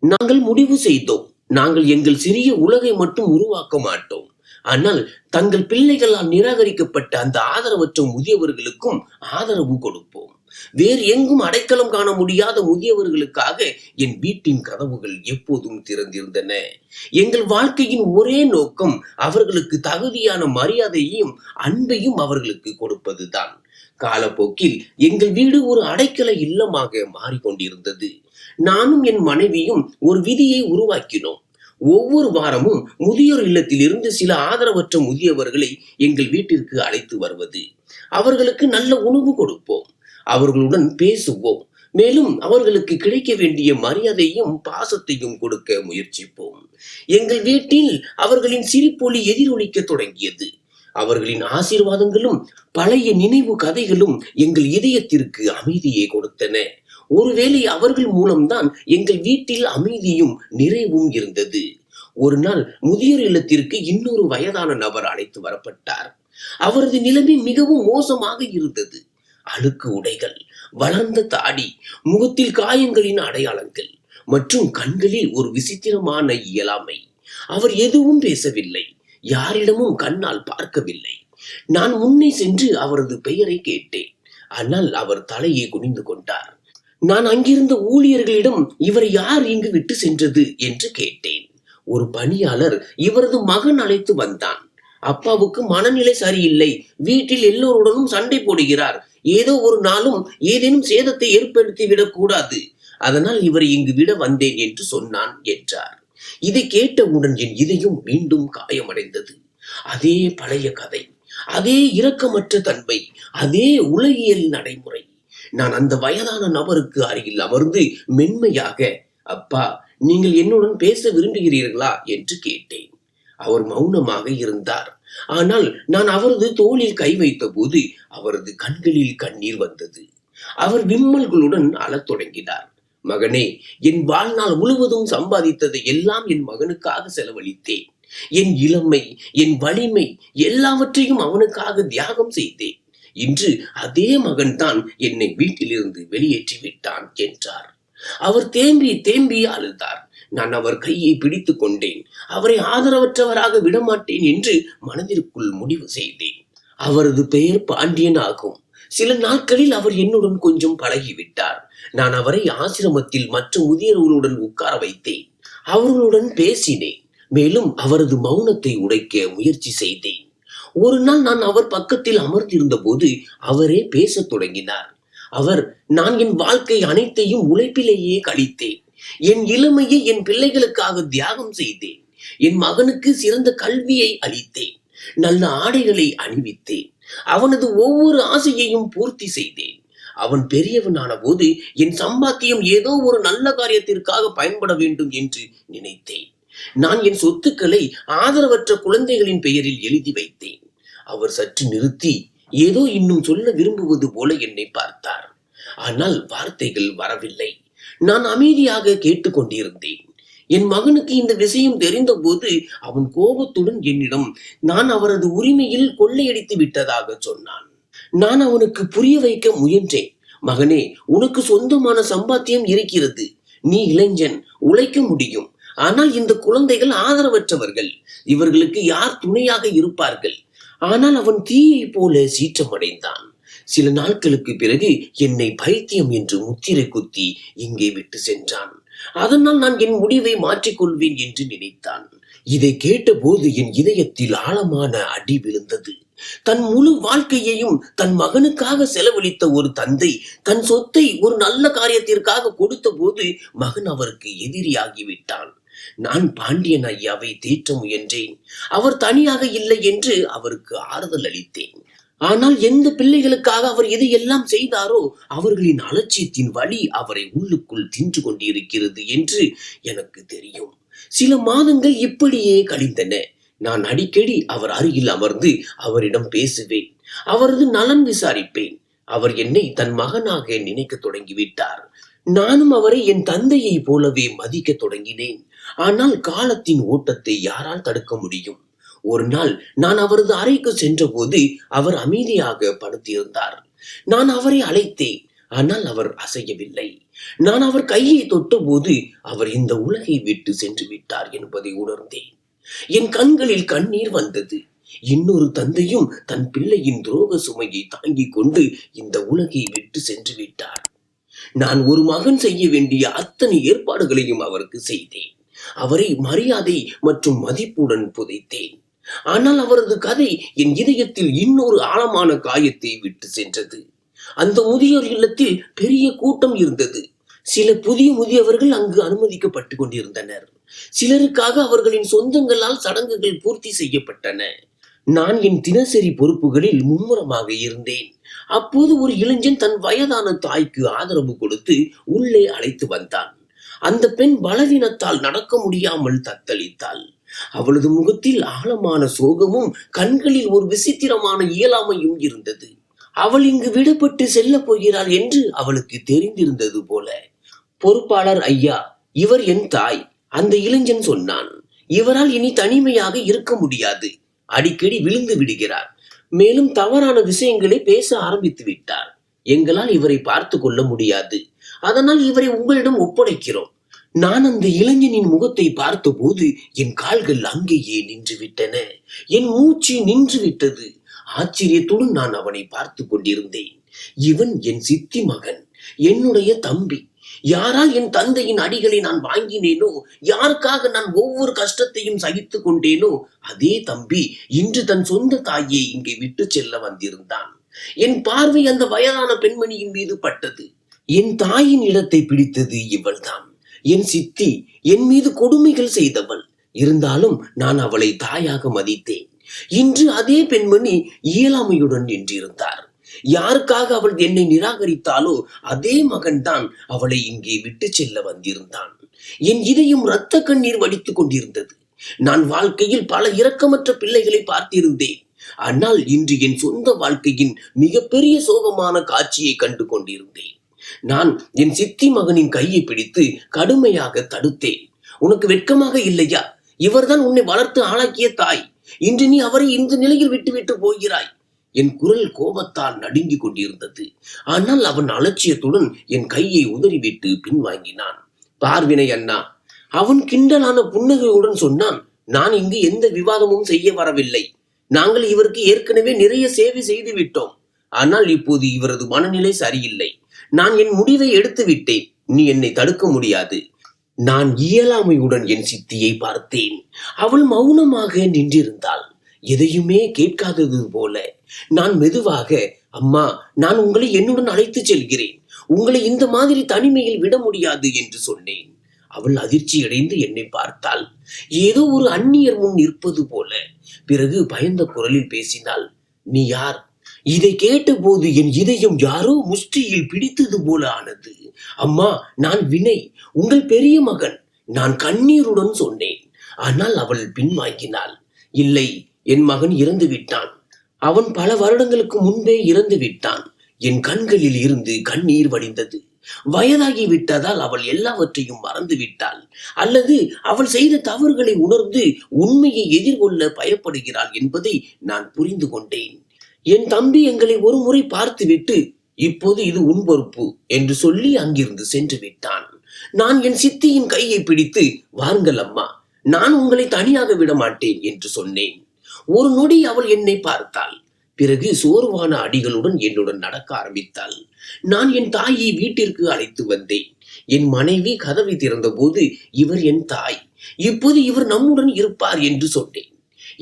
நாங்கள் முடிவு செய்தோம், நாங்கள் எங்கள் சிறிய உலகை மட்டும் உருவாக்க மாட்டோம். ஆனால் தங்கள் பிள்ளைகளால் நிராகரிக்கப்பட்ட அந்த ஆதரவற்ற முதியவர்களுக்கும் ஆதரவு கொடுப்போம். வேறு எங்கும் அடைக்கலம் காண முடியாத முதியவர்களுக்காக என் வீட்டின் கதவுகள் எப்போதும் திறந்திருந்தன. எங்கள் வாழ்க்கையின் ஒரே நோக்கம் அவர்களுக்கு தகுதியான மரியாதையையும் அன்பையும் அவர்களுக்கு கொடுப்பதுதான். காலப்போக்கில் எங்கள் வீடு ஒரு அடைக்கல இல்லமாக மாறிக்கொண்டிருந்தது. நானும் என் மனைவியும் ஒரு விதியை உருவாக்கினோம். ஒவ்வொரு வாரமும் முதியோர் இல்லத்தில் இருந்து சில ஆதரவற்ற முதியவர்களை எங்கள் வீட்டிற்கு அழைத்து வருவது. அவர்களுக்கு நல்ல உணவு கொடுப்போம், அவர்களுடன் பேசுவோம், மேலும் அவர்களுக்கு கிடைக்க வேண்டிய மரியாதையும் பாசத்தையும் கொடுக்க முயற்சிப்போம். எங்கள் வீட்டில் அவர்களின் சிரிப்பொலி எதிரொலிக்க தொடங்கியது. அவர்களின் ஆசீர்வாதங்களும் பழைய நினைவு கதைகளும் எங்கள் இதயத்திற்கு அமைதியை கொடுத்தன. ஒருவேளை அவர்கள் மூலம்தான் எங்கள் வீட்டில் அமைதியும் நிறைவும் இருந்தது. ஒரு நாள் முதியோர் இல்லத்திற்கு இன்னொரு வயதான நபர் அழைத்து வரப்பட்டார். அவரது நிலைமை மிகவும் மோசமாக இருந்தது. அழுக்கு உடைகள், வளர்ந்த தாடி, முகத்தில் காயங்களின் அடையாளங்கள் மற்றும் கண்களில் ஒரு விசித்திரமான இயலாமை. அவர் எதுவும் பேசவில்லை, யாரிடமும் கண்ணால் பார்க்கவில்லை. நான் முன்னே சென்று அவரது பெயரை கேட்டேன். ஆனால் அவர் தலையை குனிந்து கொண்டார். நான் அங்கிருந்த ஊழியர்களிடம் இவரை யார் இங்கு விட்டு சென்றது என்று கேட்டேன். ஒரு பணியாளர் இவரது மகன் அழைத்து வந்தான். அப்பாவுக்கு மனநிலை சரியில்லை, வீட்டில் எல்லோருடனும் சண்டை போடுகிறார், ஏதோ ஒரு நாளும் ஏதேனும் சேதத்தை ஏற்படுத்தி விடக்கூடாது, அதனால் இவரை இங்கு விட வந்தேன் என்று சொன்னான் என்றார். இதை கேட்டவுடன் என் இதயம் மீண்டும் காயமடைந்தது. அதே பழைய கதை, அதே இரக்கமற்ற தன்மை, அதே உலகியல் நடைமுறை. நான் அந்த வயதான நபருக்கு அருகில் அமர்ந்து மென்மையாக, அப்பா, நீங்கள் என்னுடன் பேச விரும்புகிறீர்களா என்று கேட்டேன். அவர் மௌனமாக இருந்தார். ஆனால் நான் அவரது தோளில் கை வைத்த போது அவரது கண்களில் கண்ணீர் வந்தது. அவர் விம்மல்களுடன் அழத் தொடங்கினார். மகனே, என் வாழ்நாள் முழுவதும் சம்பாதித்ததை எல்லாம் என் மகனுக்காக செலவழித்தேன். என் இளமை, என் வலிமை எல்லாவற்றையும் அவனுக்காக தியாகம் செய்தேன். இன்று அதே மகன்தான் என்னை வீட்டிலிருந்து வெளியேற்றி விட்டான் என்றார். அவர் தேம்பி தேம்பி அழுதார். நான் அவர் கையை பிடித்துக் கொண்டேன். அவரை ஆதரவற்றவராக விடமாட்டேன் என்று மனதிற்குள் முடிவு செய்தேன். அவரது பெயர் பாண்டியன் ஆகும். சில நாட்களில் அவர் என்னுடன் கொஞ்சம் பழகிவிட்டார். நான் அவரை ஆசிரமத்தில் மற்ற முதியவர்களுடன் உட்கார வைத்தேன். அவர்களுடன் பேசினேன். மேலும் அவரது மௌனத்தை உடைக்க முயற்சி செய்தேன். ஒரு நாள் நான் அவர் பக்கத்தில் அமர்ந்திருந்த போது அவரே பேசத் தொடங்கினார். அவர், நான் என் வாழ்க்கை அனைத்தையும் உழைப்பிலேயே கழித்தேன். என் இளமையை என் பிள்ளைகளுக்காக தியாகம் செய்தேன். என் மகனுக்கு சிறந்த கல்வியை அளித்தேன். நல்ல ஆடைகளை அணிவித்தேன். அவனது ஒவ்வொரு ஆசையையும் பூர்த்தி செய்தேன். அவன் பெரியவனான போது என் சம்பாத்தியம் ஏதோ ஒரு நல்ல காரியத்திற்காக பயன்பட வேண்டும் என்று நினைத்தேன். நான் என் சொத்துக்களை ஆதரவற்ற குழந்தைகளின் பெயரில் எழுதி வைத்தேன். அவர் சற்று நிறுத்தி ஏதோ இன்னும் சொல்ல விரும்புவது போல என்னை பார்த்தார். ஆனால் வார்த்தைகள் வரவில்லை. நான் அமைதியாக கேட்டுக்கொண்டிருந்தேன். என் மகனுக்கு இந்த விஷயம் தெரிந்த போது அவன் கோபத்துடன் என்னிடம் நான் அவரது உரிமையில் கொள்ளையடித்து விட்டதாக சொன்னான். நான் அவனுக்கு புரிய வைக்க முயன்றேன். மகனே, உனக்கு சொந்தமான சம்பாத்தியம் இருக்கிறது. நீ இளைஞன், உழைக்க முடியும். ஆனால் இந்த குழந்தைகள் ஆதரவற்றவர்கள். இவர்களுக்கு யார் துணையாக இருப்பார்கள்? ஆனால் அவன் தீயை போல சீற்றமடைந்தான். சில நாட்களுக்கு பிறகு என்னை பைத்தியம் என்று முத்திரை குத்தி இங்கே விட்டு சென்றான். அதனால் நான் என் முடிவை மாற்றிக்கொள்வேன் என்று நினைத்தான். இதை கேட்டபோது என் இதயத்தில் ஆழமான அடி விழுந்தது. தன் முழு வாழ்க்கையையும் தன் மகனுக்காக செலவழித்த ஒரு தந்தை தன் சொத்தை ஒரு நல்ல காரியத்திற்காக கொடுத்த போது மகன் அவருக்கு எதிரியாகிவிட்டான். நான் பாண்டியன் ஐயாவை தேற்ற முயன்றேன். அவர் தனியாக இல்லை என்று அவருக்கு ஆறுதல் அளித்தேன். ஆனால் எந்த பிள்ளைகளுக்காக அவர் எதையெல்லாம் செய்தாரோ அவர்களின் அலட்சியத்தின் வலி அவரை உள்ளுக்குள் தின்று கொண்டிருக்கிறது என்று எனக்கு தெரியும். சில மாதங்கள் இப்படியே கழிந்தன. நான் அடிக்கடி அவர் அருகில் அமர்ந்து அவரிடம் பேசுவேன். அவரது நலன் விசாரிப்பேன். அவர் என்னை தன் மகனாக நினைக்க தொடங்கிவிட்டார். நானும் அவரை என் தந்தையை போலவே மதிக்க தொடங்கினேன். ஆனால் காலத்தின் ஓட்டத்தை யாரால் தடுக்க முடியும்? ஒரு நாள் நான் அவரது அறைக்கு சென்ற போது அவர் அமைதியாக படுத்திருந்தார். நான் அவரை அழைத்தேன். ஆனால் அவர் அசையவில்லை. நான் அவர் கையை தொட்ட போது அவர் இந்த உலகை விட்டு சென்று விட்டார் என்பதை உணர்ந்தேன். என் கண்களில் கண்ணீர் வந்தது. இன்னொரு தந்தையும் தன் பிள்ளையின் துரோக சுமையை தாங்கிக் கொண்டு இந்த உலகை விட்டு சென்று விட்டார். நான் ஒரு மகன் செய்ய வேண்டிய அத்தனை ஏற்பாடுகளையும் அவருக்கு செய்தேன். அவரை மரியாதை மற்றும் மதிப்புடன் புதைத்தேன். ஆனால் அவரது கதை என் இதயத்தில் இன்னொரு ஆழமான காயத்தை விட்டு சென்றது. அந்த முதியோர் இல்லத்தில் பெரிய கூட்டம் இருந்தது. சில புதிய முதியவர்கள் அங்கு அனுமதிக்கப்பட்டு கொண்டிருந்தனர். சிலருக்காக அவர்களின் சொந்தங்களால் சடங்குகள் பூர்த்தி செய்யப்பட்டன. நான் என் தினசரி பொறுப்புகளில் மும்முரமாக இருந்தேன். அப்போது ஒரு இளைஞன் தன் வயதான தாய்க்கு ஆதரவு கொடுத்து உள்ளே அழைத்து வந்தான். அந்த பெண் பலவீனத்தால் நடக்க முடியாமல் தத்தளித்தாள். அவளது முகத்தில் ஆழமான சோகமும் கண்களில் ஒரு விசித்திரமான இயலாமையும் இருந்தது. அவள் இங்கு விடப்பட்டு செல்ல போகிறாள் என்று அவளுக்கு தெரிந்திருந்தது போல. பொறுப்பாளர் ஐயா, இவர் என் தாய், அந்த இளைஞன் சொன்னான். இவரால் இனி தனிமையாக இருக்க முடியாது. அடிக்கடி விழுந்து விடுகிறார். மேலும் தவறான விஷயங்களை பேச ஆரம்பித்து விட்டார். எங்களால் இவரை பார்த்து கொள்ள முடியாது. அதனால் இவரை உங்களிடம் ஒப்படைக்கிறோம். நான் அந்த இளைஞனின் முகத்தை பார்த்தபோது என் கால்கள் அங்கேயே நின்று விட்டன. என் மூச்சு நின்று விட்டது. ஆச்சரியத்துடன் நான் அவனை பார்த்து கொண்டிருந்தேன். இவன் என் சித்தி மகன், என்னுடைய தம்பி. யாரால் என் தந்தையின் அடிகளை நான் வாங்கினேனோ, யாருக்காக நான் ஒவ்வொரு கஷ்டத்தையும் சகித்து கொண்டேனோ, அதே தம்பி இன்று தன் சொந்த தாயை இங்கே விட்டு செல்ல வந்திருந்தான். என் பார்வை அந்த வயதான பெண்மணியின் மீது பட்டது. என் தாயின் இடத்தை பிடித்தது இவள்தான். என் சித்தி என் மீது கொடுமைகள் செய்தவள். இருந்தாலும் நான் அவளை தாயாக மதித்தேன். இன்று அதே பெண்மணி இயலாமையுடன் நின்றிருந்தார். யாருக்காக அவள் என்னை நிராகரித்தாலோ அதே மகன்தான் அவளை இங்கே விட்டு செல்ல வந்திருந்தான். என் இதயம் இரத்த கண்ணீர் வடித்துக் கொண்டிருந்தது. நான் வாழ்க்கையில் பல இரக்கமற்ற பிள்ளைகளை பார்த்திருந்தேன். ஆனால் இன்று என் சொந்த வாழ்க்கையின் மிகப்பெரிய சோகமான காட்சியை கண்டு கொண்டிருந்தேன். நான் என் சித்தி மகனின் கையை பிடித்து கடுமையாக தடுத்தேன். உனக்கு வெட்கமாக இல்லையா? இவர்தான் உன்னை வளர்த்து ஆளாக்கிய தாய். இன்று நீ அவரை இந்த நிலையில் விட்டுவிட்டு போகிறாய். என் குரல் கோபத்தால் நடுங்கிக் கொண்டிருந்தது. ஆனால் அவன் அலட்சியத்துடன் என் கையை உதறிவிட்டு பின்வாங்கினான். பார்வினை அண்ணா, அவன் கிண்டலான புன்னகையுடன் சொன்னான். நான் இங்கு எந்த விவாதமும் செய்ய வரவில்லை. நாங்கள் இவருக்கு ஏற்கனவே நிறைய சேவை செய்து விட்டோம். ஆனால் இப்போது இவரது மனநிலை சரியில்லை. நான் என் முடிவை எடுத்து விட்டேன். நீ என்னை தடுக்க முடியாது. நான் இயலாமையுடன் என் சித்தியை பார்த்தேன். அவள் மௌனமாக நின்றிருந்தாள், எதையுமே கேட்காதது போல. நான் மெதுவாக, அம்மா, நான் உங்களை என்னுடன் அழைத்து செல்கிறேன். உங்களை இந்த மாதிரி தனிமையில் விட முடியாது என்று சொன்னேன். அவள் அதிர்ச்சியடைந்து என்னை பார்த்தாள். ஏதோ ஒரு அந்நியர் முன் நிற்பது போல. பிறகு பயந்த குரலில் பேசினாள். நீ யார்? இதை கேட்டபோது என் இதயம் யாரோ முஷ்டியில் பிடித்தது போல ஆனது. அம்மா, நான் வினய், உங்கள் பெரிய மகன். நான் கண்ணீருடன் சொன்னேன். ஆனால் அவள் பின்வாங்கினாள். இல்லை, என் மகன் இறந்து விட்டான். அவன் பல வருடங்களுக்கு முன்பே இறந்து விட்டான். என் கண்களில் இருந்து கண்ணீர் வடிந்தது. வயதாகி விட்டதால் அவள் எல்லாவற்றையும் மறந்து விட்டாள், அல்லது அவள் செய்த தவறுகளை உணர்ந்து உண்மையை எதிர்கொள்ள பயப்படுகிறாள் என்பதை நான் புரிந்து கொண்டேன். என் தம்பி எங்களை ஒரு முறை பார்த்துவிட்டு, இப்போது இது உன் பொறுப்பு என்று சொல்லி அங்கிருந்து சென்று விட்டான். நான் என் சித்தியின் கையை பிடித்து, வாருங்கள் அம்மா, நான் உங்களை தனியாக விட மாட்டேன் என்று சொன்னேன். ஒரு நொடி அவள் என்னை பார்த்தாள். பிறகு சோர்வான அடிகளுடன் என்னுடன் நடக்க ஆரம்பித்தாள். நான் என் தாயை வீட்டிற்கு அழைத்து வந்தேன். என் மனைவி கதவை திறந்த போது, இவர் என் தாய், இப்போது இவர் நம்முடன் இருப்பார் என்று சொன்னேன்.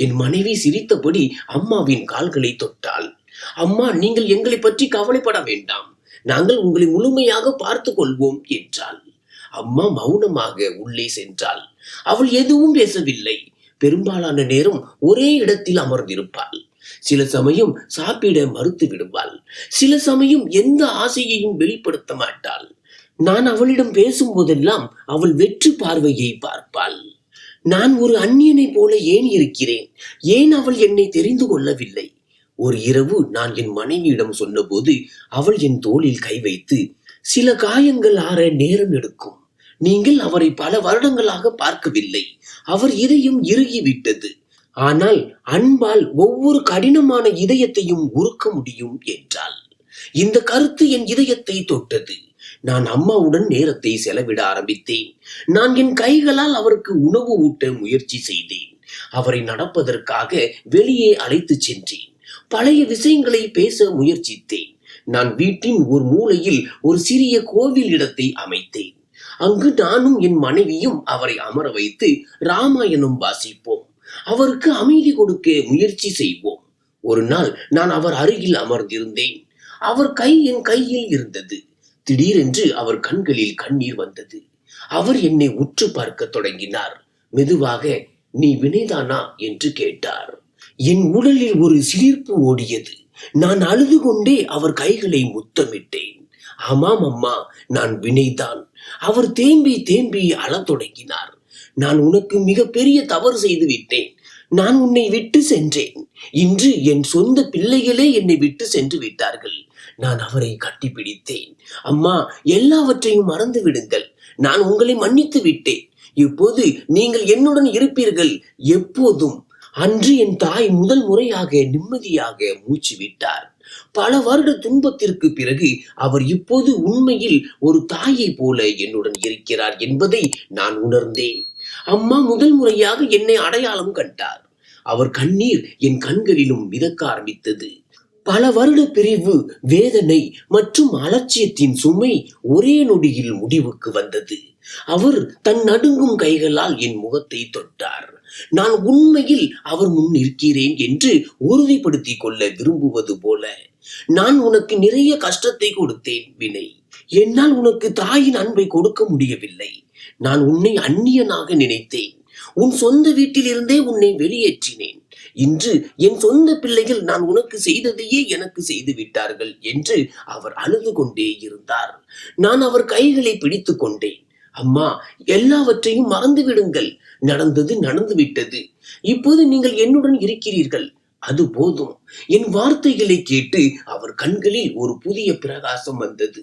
என் மனைவி சிரித்தபடி அம்மாவின் கால்களை தொட்டாள். அம்மா, நீங்கள் எங்களை பற்றி கவலைப்பட வேண்டாம், நாங்கள் உங்களை முழுமையாக பார்த்து கொள்வோம் என்றாள். அம்மா மௌனமாக உள்ளே சென்றாள். அவள் எதுவும் பேசவில்லை. பெரும்பாலான நேரம் ஒரே இடத்தில் அமர்ந்திருப்பாள். சில சமயம் சாப்பிட மறுத்து விடுவாள். சில சமயம் எந்த ஆசையையும் வெளிப்படுத்த மாட்டாள். நான் அவளிடம் பேசும் போதெல்லாம் அவள் வெற்று பார்வையை பார்ப்பாள். நான் ஒரு அந்நியனை போல ஏன் இருக்கிறேன்? ஏன் அவள் என்னை தெரிந்து கொள்ளவில்லை? ஒரு இரவு நான் என் மனைவியிடம் சொன்னபோது அவள் என் தோளில் கை வைத்து, சில காயங்கள் ஆற நேரம் எடுக்கும். நீங்கள் அவரை பல வருடங்களாக பார்க்கவில்லை. அவர் இதயம் இறுகிவிட்டது. ஆனால் அன்பால் ஒவ்வொரு கடினமான இதயத்தையும் உருக்க முடியும் என்றாள். இந்த கருத்து என் இதயத்தை தொட்டது. நான் அம்மாவுடன் நேரத்தை செலவிட ஆரம்பித்தேன். நான் என் கைகளால் அவருக்கு உணவு ஊட்ட முயற்சி செய்தேன். அவரை நடப்பதற்காக வெளியே அழைத்து சென்றேன். பழைய விஷயங்களை பேச முயற்சித்தேன். நான் வீட்டின் ஒரு மூலையில் ஒரு சிறிய கோவில் இடத்தை அமைத்தேன். அங்கு நானும் என் மனைவியும் அவரை அமர வைத்து ராமாயணம் வாசிப்போம். அவருக்கு அமைதி கொடுக்க முயற்சி செய்வோம். ஒரு நாள் நான் அவர் அருகில் அமர்ந்திருந்தேன். அவர் கை என் கையில் இருந்தது. திடீரென்று அவர் கண்களில் கண்ணீர் வந்தது. அவர் என்னை உற்று பார்க்க தொடங்கினார். மெதுவாக, நீ வினைதானா என்று கேட்டார். என் உடலில் ஒரு சிலிர்ப்பு ஓடியது. நான் அழுது கொண்டே அவர் கைகளை முத்தமிட்டேன். ஆமாம் அம்மா, நான் வினைதான். அவர் தேம்பி தேம்பி அழத் தொடங்கினார். நான் உனக்கு மிகப்பெரிய தவறு செய்து விட்டேன். நான் உன்னை விட்டு சென்றேன். இன்று என் சொந்த பிள்ளைகளே என்னை விட்டு சென்று விட்டார்கள். நான் அவரை கட்டிப்பிடித்தேன். அம்மா, எல்லாவற்றையும் மறந்து விடுங்கள். நான் உங்களை மன்னித்து விட்டேன். இப்போது நீங்கள் என்னுடன் இருப்பீர்கள் எப்போதும். அன்று என் தாய் முதல் முறையாக நிம்மதியாக மூச்சு விட்டார். பல வருட துன்பத்திற்கு பிறகு அவர் இப்போது உண்மையில் ஒரு தாயை போல என்னுடன் இருக்கிறார் என்பதை நான் உணர்ந்தேன். அம்மா முதல் முறையாக என்னை அடையாளம் கண்டார். அவர் கண்ணீர் என் கண்களிலும் மிதக்க ஆரம்பித்தது. பல வருட பிரிவு, வேதனை மற்றும் அலட்சியத்தின் சுமை ஒரே நொடியில் முடிவுக்கு வந்தது. அவர் தன் நடுங்கும் கைகளால் என் முகத்தை தொட்டார். நான் உண்மையில் அவர் முன் நிற்கிறேன் என்று உறுதிப்படுத்திக் கொள்ள விரும்புவது போல. நான் உனக்கு நிறைய கஷ்டத்தை கொடுத்தேன் வினய். என்னால் உனக்கு தாயின் அன்பை கொடுக்க முடியவில்லை. நான் உன்னை அந்நியனாக நினைத்தேன். உன் சொந்த வீட்டில் இருந்தே உன்னை வெளியேற்றினேன். இன்று என் சொந்த பிள்ளைகள் நான் உனக்கு செய்ததையே எனக்கு செய்து விட்டார்கள் என்று அவர் அழுது கொண்டே இருந்தார். நான் அவர் கைகளை பிடித்து கொண்டேன். அம்மா, எல்லாவற்றையும் மறந்து விடுங்கள். நடந்தது நடந்து விட்டது. இப்போது நீங்கள் என்னுடன் இருக்கிறீர்கள், அது போதும். என் வார்த்தைகளை கேட்டு அவர் கண்களில் ஒரு புதிய பிரகாசம் வந்தது.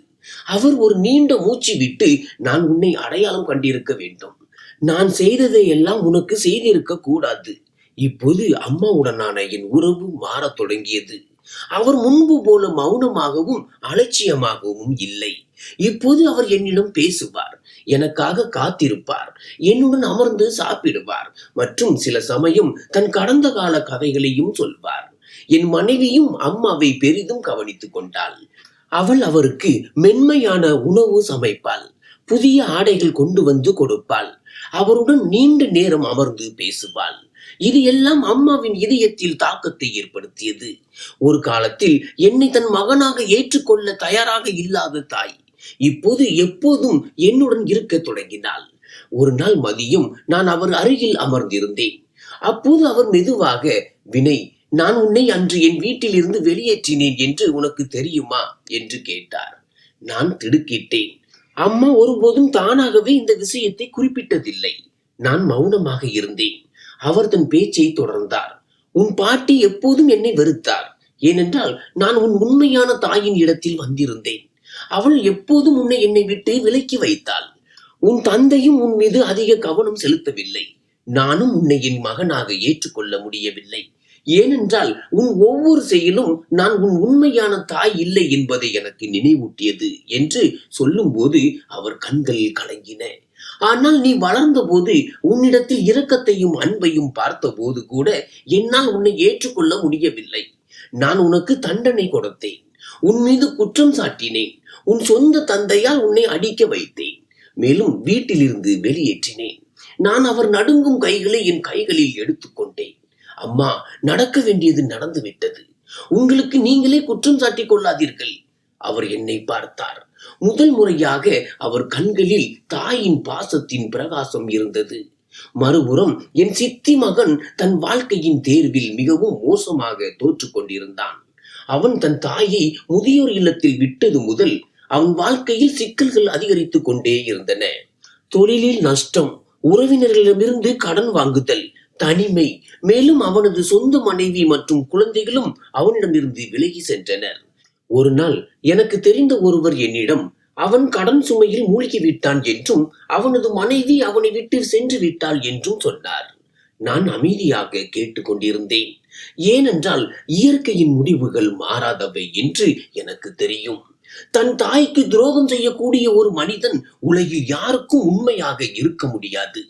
அவர் ஒரு நீண்ட மூச்சு விட்டு, நான் உன்னை அடையாளம் கண்டிருக்க வேண்டும். நான் செய்ததை எல்லாம் உனக்கு செய்திருக்க கூடாது. இப்போது அம்மாவுடனான என் உறவு மாறத் தொடங்கியது. அவர் முன்பு போல மௌனமாகவும் அலட்சியமாகவும் இல்லை. இப்போது அவர் என்னிடம் பேசுவார், எனக்காக காத்திருப்பார், என்னுடன் அமர்ந்து சாப்பிடுவார் மற்றும் சில சமயம் தன் கடந்த கால கதைகளையும் சொல்வார். என் மனைவியும் அம்மாவை பெரிதும் கவனித்துக் கொண்டாள். அவள் அவருக்கு மென்மையான உணவு சமைப்பாள், புதிய ஆடைகள் கொண்டு வந்து கொடுப்பாள், அவருடன் நீண்ட நேரம் அமர்ந்து பேசுவாள். இது எல்லாம் அம்மாவின் இதயத்தில் தாக்கத்தை ஏற்படுத்தியது. ஒரு காலத்தில் என்னை தன் மகனாக ஏற்றுக்கொள்ள தயாராக இல்லாத தாய் இப்போது எப்போதும் என்னுடன் இருக்க தொடங்கினாள். ஒரு நாள் மதியம் நான் அவர் அருகில் அமர்ந்திருந்தேன். அப்போது அவர் மெதுவாக, "வினய், நான் உன்னை அன்று என் வீட்டில் இருந்து வெளியேற்றினேன் என்று உனக்கு தெரியுமா?" என்று கேட்டார். நான் திடுக்கிட்டேன். அம்மா ஒருபோதும் தானாகவே இந்த விஷயத்தை குறிப்பிட்டதில்லை. நான் மௌனமாக இருந்தேன். அவர் தன் பேச்சை தொடர்ந்தார். "உன் பாட்டி எப்போதும் என்னை வெறுத்தார். ஏனென்றால் நான் உன் உண்மையான தாயின் இடத்தில் வந்திருந்தேன். அவள் எப்போதும் உன்னை என்னை விட்டு விலக்கி வைத்தாள். உன் தந்தையும் உன் மீது அதிக கவனம் செலுத்தவில்லை. நானும் உன்னை என் மகனாக ஏற்றுக்கொள்ள முடியவில்லை. ஏனென்றால் உன் ஒவ்வொரு செயலும் நான் உன் உண்மையான தாய் இல்லை என்பதை எனக்கு நினைவூட்டியது" என்று சொல்லும்போது அவர் கண்கள் கலங்கின. "ஆனால் நீ வளர்ந்த போது உன்னிடத்தில் இரக்கத்தையும் அன்பையும் பார்த்தபோது கூட என்னால் உன்னை ஏற்றுக்கொள்ள முடியவில்லை. நான் உனக்கு தண்டனை கொடுத்தேன். உன் மீது குற்றம் சாட்டினேன். உன் சொந்த தந்தையால் உன்னை அடிக்க வைத்தேன். மேலும் வீட்டிலிருந்து வெளியேற்றினேன். நான் அவர் நடுங்கும் கைகளை என் கைகளில் எடுத்துக்கொண்டேன். அம்மா, நடக்க வேண்டியது நடந்து விட்டது. உங்களுக்கு நீங்களே குற்றம் சாட்டிக் கொள்ளாதீர்கள்." அவர் என்னை பார்த்தார். முதல் முறையாக அவர் கண்களில் தாயின் பாசத்தின் பிரகாசம் இருந்தது. மறுபுறம் என் சித்தி மகன் தன் வாழ்க்கையின் தேர்வில் மிகவும் மோசமாக தோற்றுக் கொண்டிருந்தான். அவன் தன் தாயை முதியோர் இல்லத்தில் விட்டது முதல் அவன் வாழ்க்கையில் சிக்கல்கள் அதிகரித்துக் கொண்டே இருந்தன. தொழிலில் நஷ்டம், உறவினர்களிடமிருந்து கடன் வாங்குதல், தனிமை, மேலும் அவனது சொந்த மனைவி மற்றும் குழந்தைகளும் அவனிடமிருந்து விலகி சென்றனர். ஒரு நாள் எனக்கு தெரிந்த ஒருவர் என்னிடம், "அவன் கடன் சுமையில் மூழ்கிவிட்டான் என்றும் அவனது மனைவி அவனை விட்டு சென்று விட்டாள் என்றும் சொன்னார்." நான் அமைதியாக கேட்டுக்கொண்டிருந்தேன். ஏனென்றால் இயற்கையின் முடிவுகள் மாறாதவை என்று எனக்கு தெரியும். தன் தாய்க்கு துரோகம் செய்யக்கூடிய ஒரு மனிதன் உலகில் யாருக்கும் உண்மையாக இருக்க முடியாது.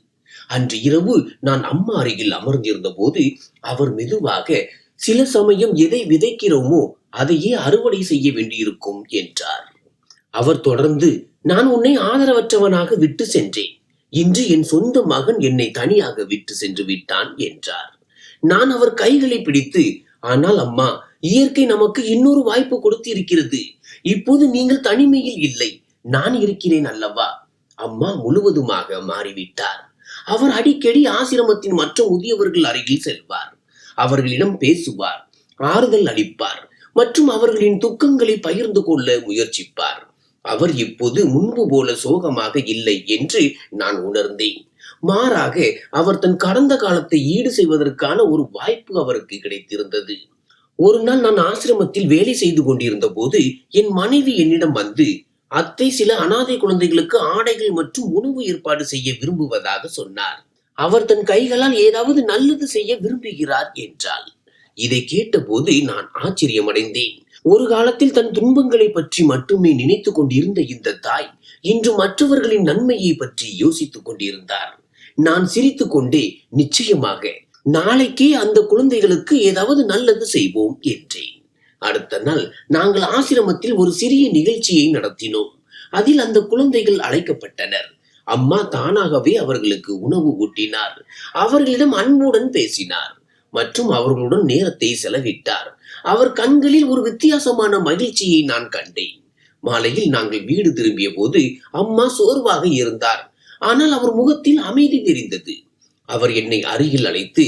அன்று இரவு நான் அம்மா அருகில் அமர்ந்திருந்த போது அவர் மெதுவாக, "சில சமயம் எதை விதைக்கிறோமோ அதையே அறுவடை செய்ய வேண்டியிருக்கும்" என்றார். அவர் தொடர்ந்து, "நான் உன்னை ஆதரவற்றவனாக விட்டு சென்றேன். இன்று என் சொந்த மகன் என்னை தனியாக விட்டு சென்று விட்டான்" என்றார். நான் அவர் கைகளை பிடித்து, "ஆனால் அம்மா, இயற்கை நமக்கு இன்னொரு வாய்ப்பு கொடுத்திருக்கிறது. இப்போது நீங்கள் தனிமையில் இல்லை, நான் இருக்கிறேன் அல்லவா?" அம்மா முழுவதுமாக மாறிவிட்டார். அவர் அடிக்கடி ஆசிரமத்தின் மற்ற முதியவர்கள் அருகில் செல்வார். அவர்களிடம் பேசுவார், ஆறுதல் அளிப்பார் மற்றும் அவர்களின் துக்கங்களை பகிர்ந்து கொள்ள முயற்சிப்பார். அவர் இப்போது முன்பு போல சோகமாக இல்லை என்று நான் உணர்ந்தேன். மாறாக அவர் தன் கடந்த காலத்தை ஈடு செய்வதற்கான ஒரு வாய்ப்பு அவருக்கு கிடைத்திருந்தது. ஒரு நாள் நான் ஆசிரமத்தில் வேலை செய்து கொண்டிருந்த போது என் மனைவி என்னிடம் வந்து, "அத்தை சில அனாதை குழந்தைகளுக்கு ஆடைகள் மற்றும் உணவு ஏற்பாடு செய்ய விரும்புவதாக சொன்னார். அவர் தன் கைகளால் ஏதாவது நல்லது செய்ய விரும்புகிறார்" என்றாள். இதை கேட்டபோது நான் ஆச்சரியமடைந்தேன். ஒரு காலத்தில் தன் துன்பங்களை பற்றி மட்டுமே நினைத்துக் கொண்டிருந்த இந்த தாய் இன்று மற்றவர்களின் நன்மையை பற்றி யோசித்துக் கொண்டிருந்தார். நான் சிரித்துக் கொண்டே, "நிச்சயமாக, நாளைக்கே அந்த குழந்தைகளுக்கு ஏதாவது நல்லது செய்வோம்" என்றேன். அடுத்த நாள் நாங்கள் ஆசிரமத்தில் ஒரு சிறிய நிகழ்ச்சியை நடத்தினோம். அதில் அந்த குழந்தைகள் அழைக்கப்பட்டனர். அம்மா தானாகவே அவர்களுக்கு உணவு ஊட்டினார். அவர்களிடம் அன்புடன் பேசினார் மற்றும் அவர்களுடன் நேரத்தை செலவிட்டார். அவர் கண்களில் ஒரு வித்தியாசமான மகிழ்ச்சியை நான் கண்டேன். மாலையில் நாங்கள் வீடு திரும்பிய போது அம்மா சோர்வாக இருந்தார். ஆனால் அவர் முகத்தில் அமைதி தெரிந்தது. அவர் என்னை அருகில் அழைத்து,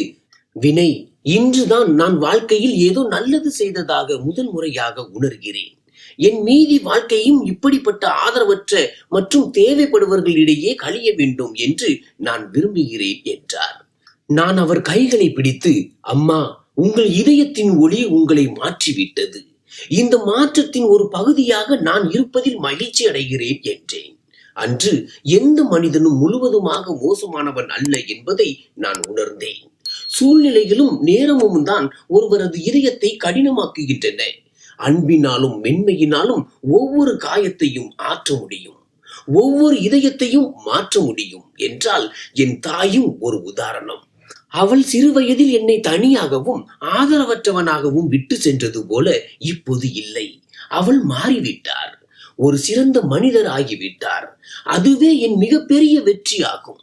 "வினய், இன்றுதான் நான் வாழ்க்கையில் ஏதோ நல்லது செய்ததாக முதல் முறையாக உணர்கிறேன். என் மீதி வாழ்க்கையும் இப்படிப்பட்ட ஆதரவற்ற மற்றும் தேவைப்படுபவர்களிடையே கழிய வேண்டும் என்று நான் விரும்புகிறேன்" என்றார். நான் அவர் கைகளை பிடித்து, "அம்மா, உங்கள் இதயத்தின் ஒளி உங்களை மாற்றிவிட்டது. இந்த மாற்றத்தின் ஒரு பகுதியாக நான் இருப்பதில் மகிழ்ச்சி அடைகிறேன்" என்றேன். அன்று எந்த மனிதனும் முழுவதுமாக மோசமானவன் அல்ல என்பதை நான் உணர்ந்தேன். சூழ்நிலைகளும் நேரமும் தான் ஒருவரது இதயத்தை கடினமாக்குகின்றன. அன்பினாலும் மென்மையினாலும் ஒவ்வொரு காயத்தையும் ஆற்ற முடியும், ஒவ்வொரு இதயத்தையும் மாற்ற முடியும் என்றால் என் தாயும் ஒரு உதாரணம். அவள் சிறுவயதில் என்னை தனியாகவும் ஆதரவற்றவனாகவும் விட்டு சென்றது போல இப்போது இல்லை. அவள் மாறிவிட்டார், ஒரு சிறந்த மனிதர் ஆகிவிட்டார். அதுவே என் மிகப்பெரிய வெற்றியாகும்.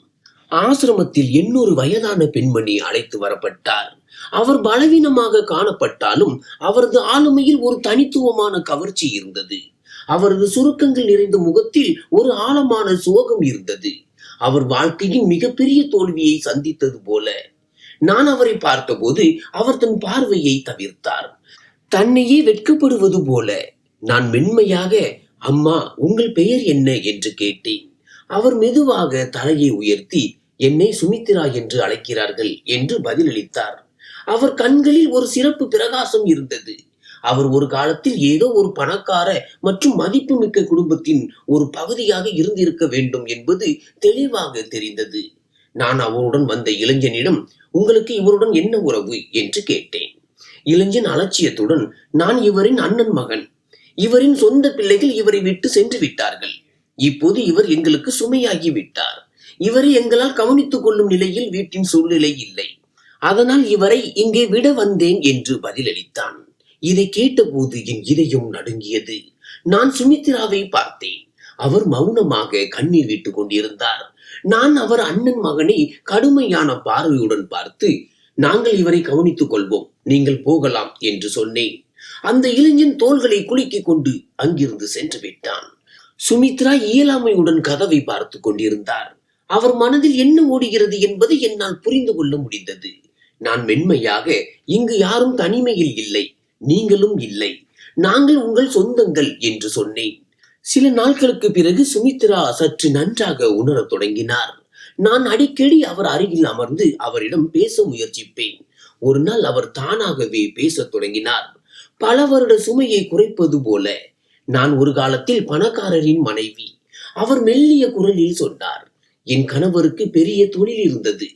ஆசிரமத்தில் இன்னொரு வயதான பெண்மணி அழைத்து வரப்பட்டார். அவர் பலவீனமாக காணப்பட்டாலும் அவரது ஆளுமையில் ஒரு தனித்துவமான கவர்ச்சி இருந்தது. அவரது சுருக்கங்கள் நிறைந்த முகத்தில் ஒரு ஆழமான சோகம் இருந்தது. அவர் வாழ்க்கையின் மிகப்பெரிய தோல்வியை சந்தித்தது போல. நான் அவரை பார்த்தபோது அவர் தன் பார்வையை தவிர்த்தார். தன்னையே வெட்கப்படுவது போல. நான் மென்மையாக, அம்மா, உங்கள் பெயர் என்ன என்று கேட்டேன். அவர் மெதுவாக தலையை உயர்த்தி, என்னை சுமித்ரா என்று அழைக்கிறார்கள் என்று பதிலளித்தார். அவர் கண்களில் ஒரு சிறப்பு பிரகாசம் இருந்தது. அவர் ஒரு காலத்தில் ஏதோ ஒரு பணக்கார மற்றும் மதிப்புமிக்க குடும்பத்தின் ஒரு பகுதியாக இருந்திருக்க வேண்டும் என்பது தெளிவாக தெரிந்தது. நான் அவருடன் வந்த இளைஞனிடம், உங்களுக்கு இவருடன் என்ன உறவு என்று கேட்டேன். இளைஞன் அலட்சியத்துடன், நான் இவரின் அண்ணன் மகன். இவரின் சொந்த பிள்ளைகள் இவரை விட்டு சென்று விட்டார்கள். இப்போது இவர் எங்களுக்கு சுமையாகி விட்டார். இவரை எங்களால் கவனித்துக் கொள்ளும் நிலையில் வீட்டின் சூழ்நிலை இல்லை. அதனால் இவரை இங்கே விட வந்தேன் என்று பதிலளித்தான். இதை கேட்டபோது என் இதயம் நடுங்கியது. நான் சுமித்ராவை பார்த்தேன். அவர் மௌனமாக கண்ணீர் விட்டுக் கொண்டிருந்தார். நான் அவர் அண்ணன் மகனை கடுமையான பார்வையுடன் பார்த்து, நாங்கள் இவரை கவனித்துக் கொள்வோம், நீங்கள் போகலாம் என்று சொன்னேன். அந்த இளைஞன் தோள்களை குலுக்கிக் கொண்டு அங்கிருந்து சென்று விட்டான். சுமித்ரா இயலாமையுடன் கதவை பார்த்து கொண்டிருந்தார். அவர் மனதில் என்ன ஓடுகிறது என்பதை என்னால் புரிந்து கொள்ள முடிந்தது. நான் மென்மையாக, இங்கு யாரும் தனிமையில் இல்லை, நீங்களும் இல்லை, நாங்கள் உங்கள் சொந்தங்கள் என்று சொன்னேன். சில நாட்களுக்கு பிறகு சுமித்ரா சற்று நன்றாக உணரத் தொடங்கினார். நான் அடிக்கடி அவர் அருகில் அமர்ந்து அவரிடம் பேச முயற்சிப்பேன். ஒரு நாள் அவர் தானாகவே பேசத் தொடங்கினார். பல வருட சுமையை குறைப்பது போல. நான் ஒரு காலத்தில் பணக்காரரின் மனைவி. அவர் மெல்லிய குரலில் சொன்னார். என் கணவருக்கு பெரிய தொழில் இருந்தது.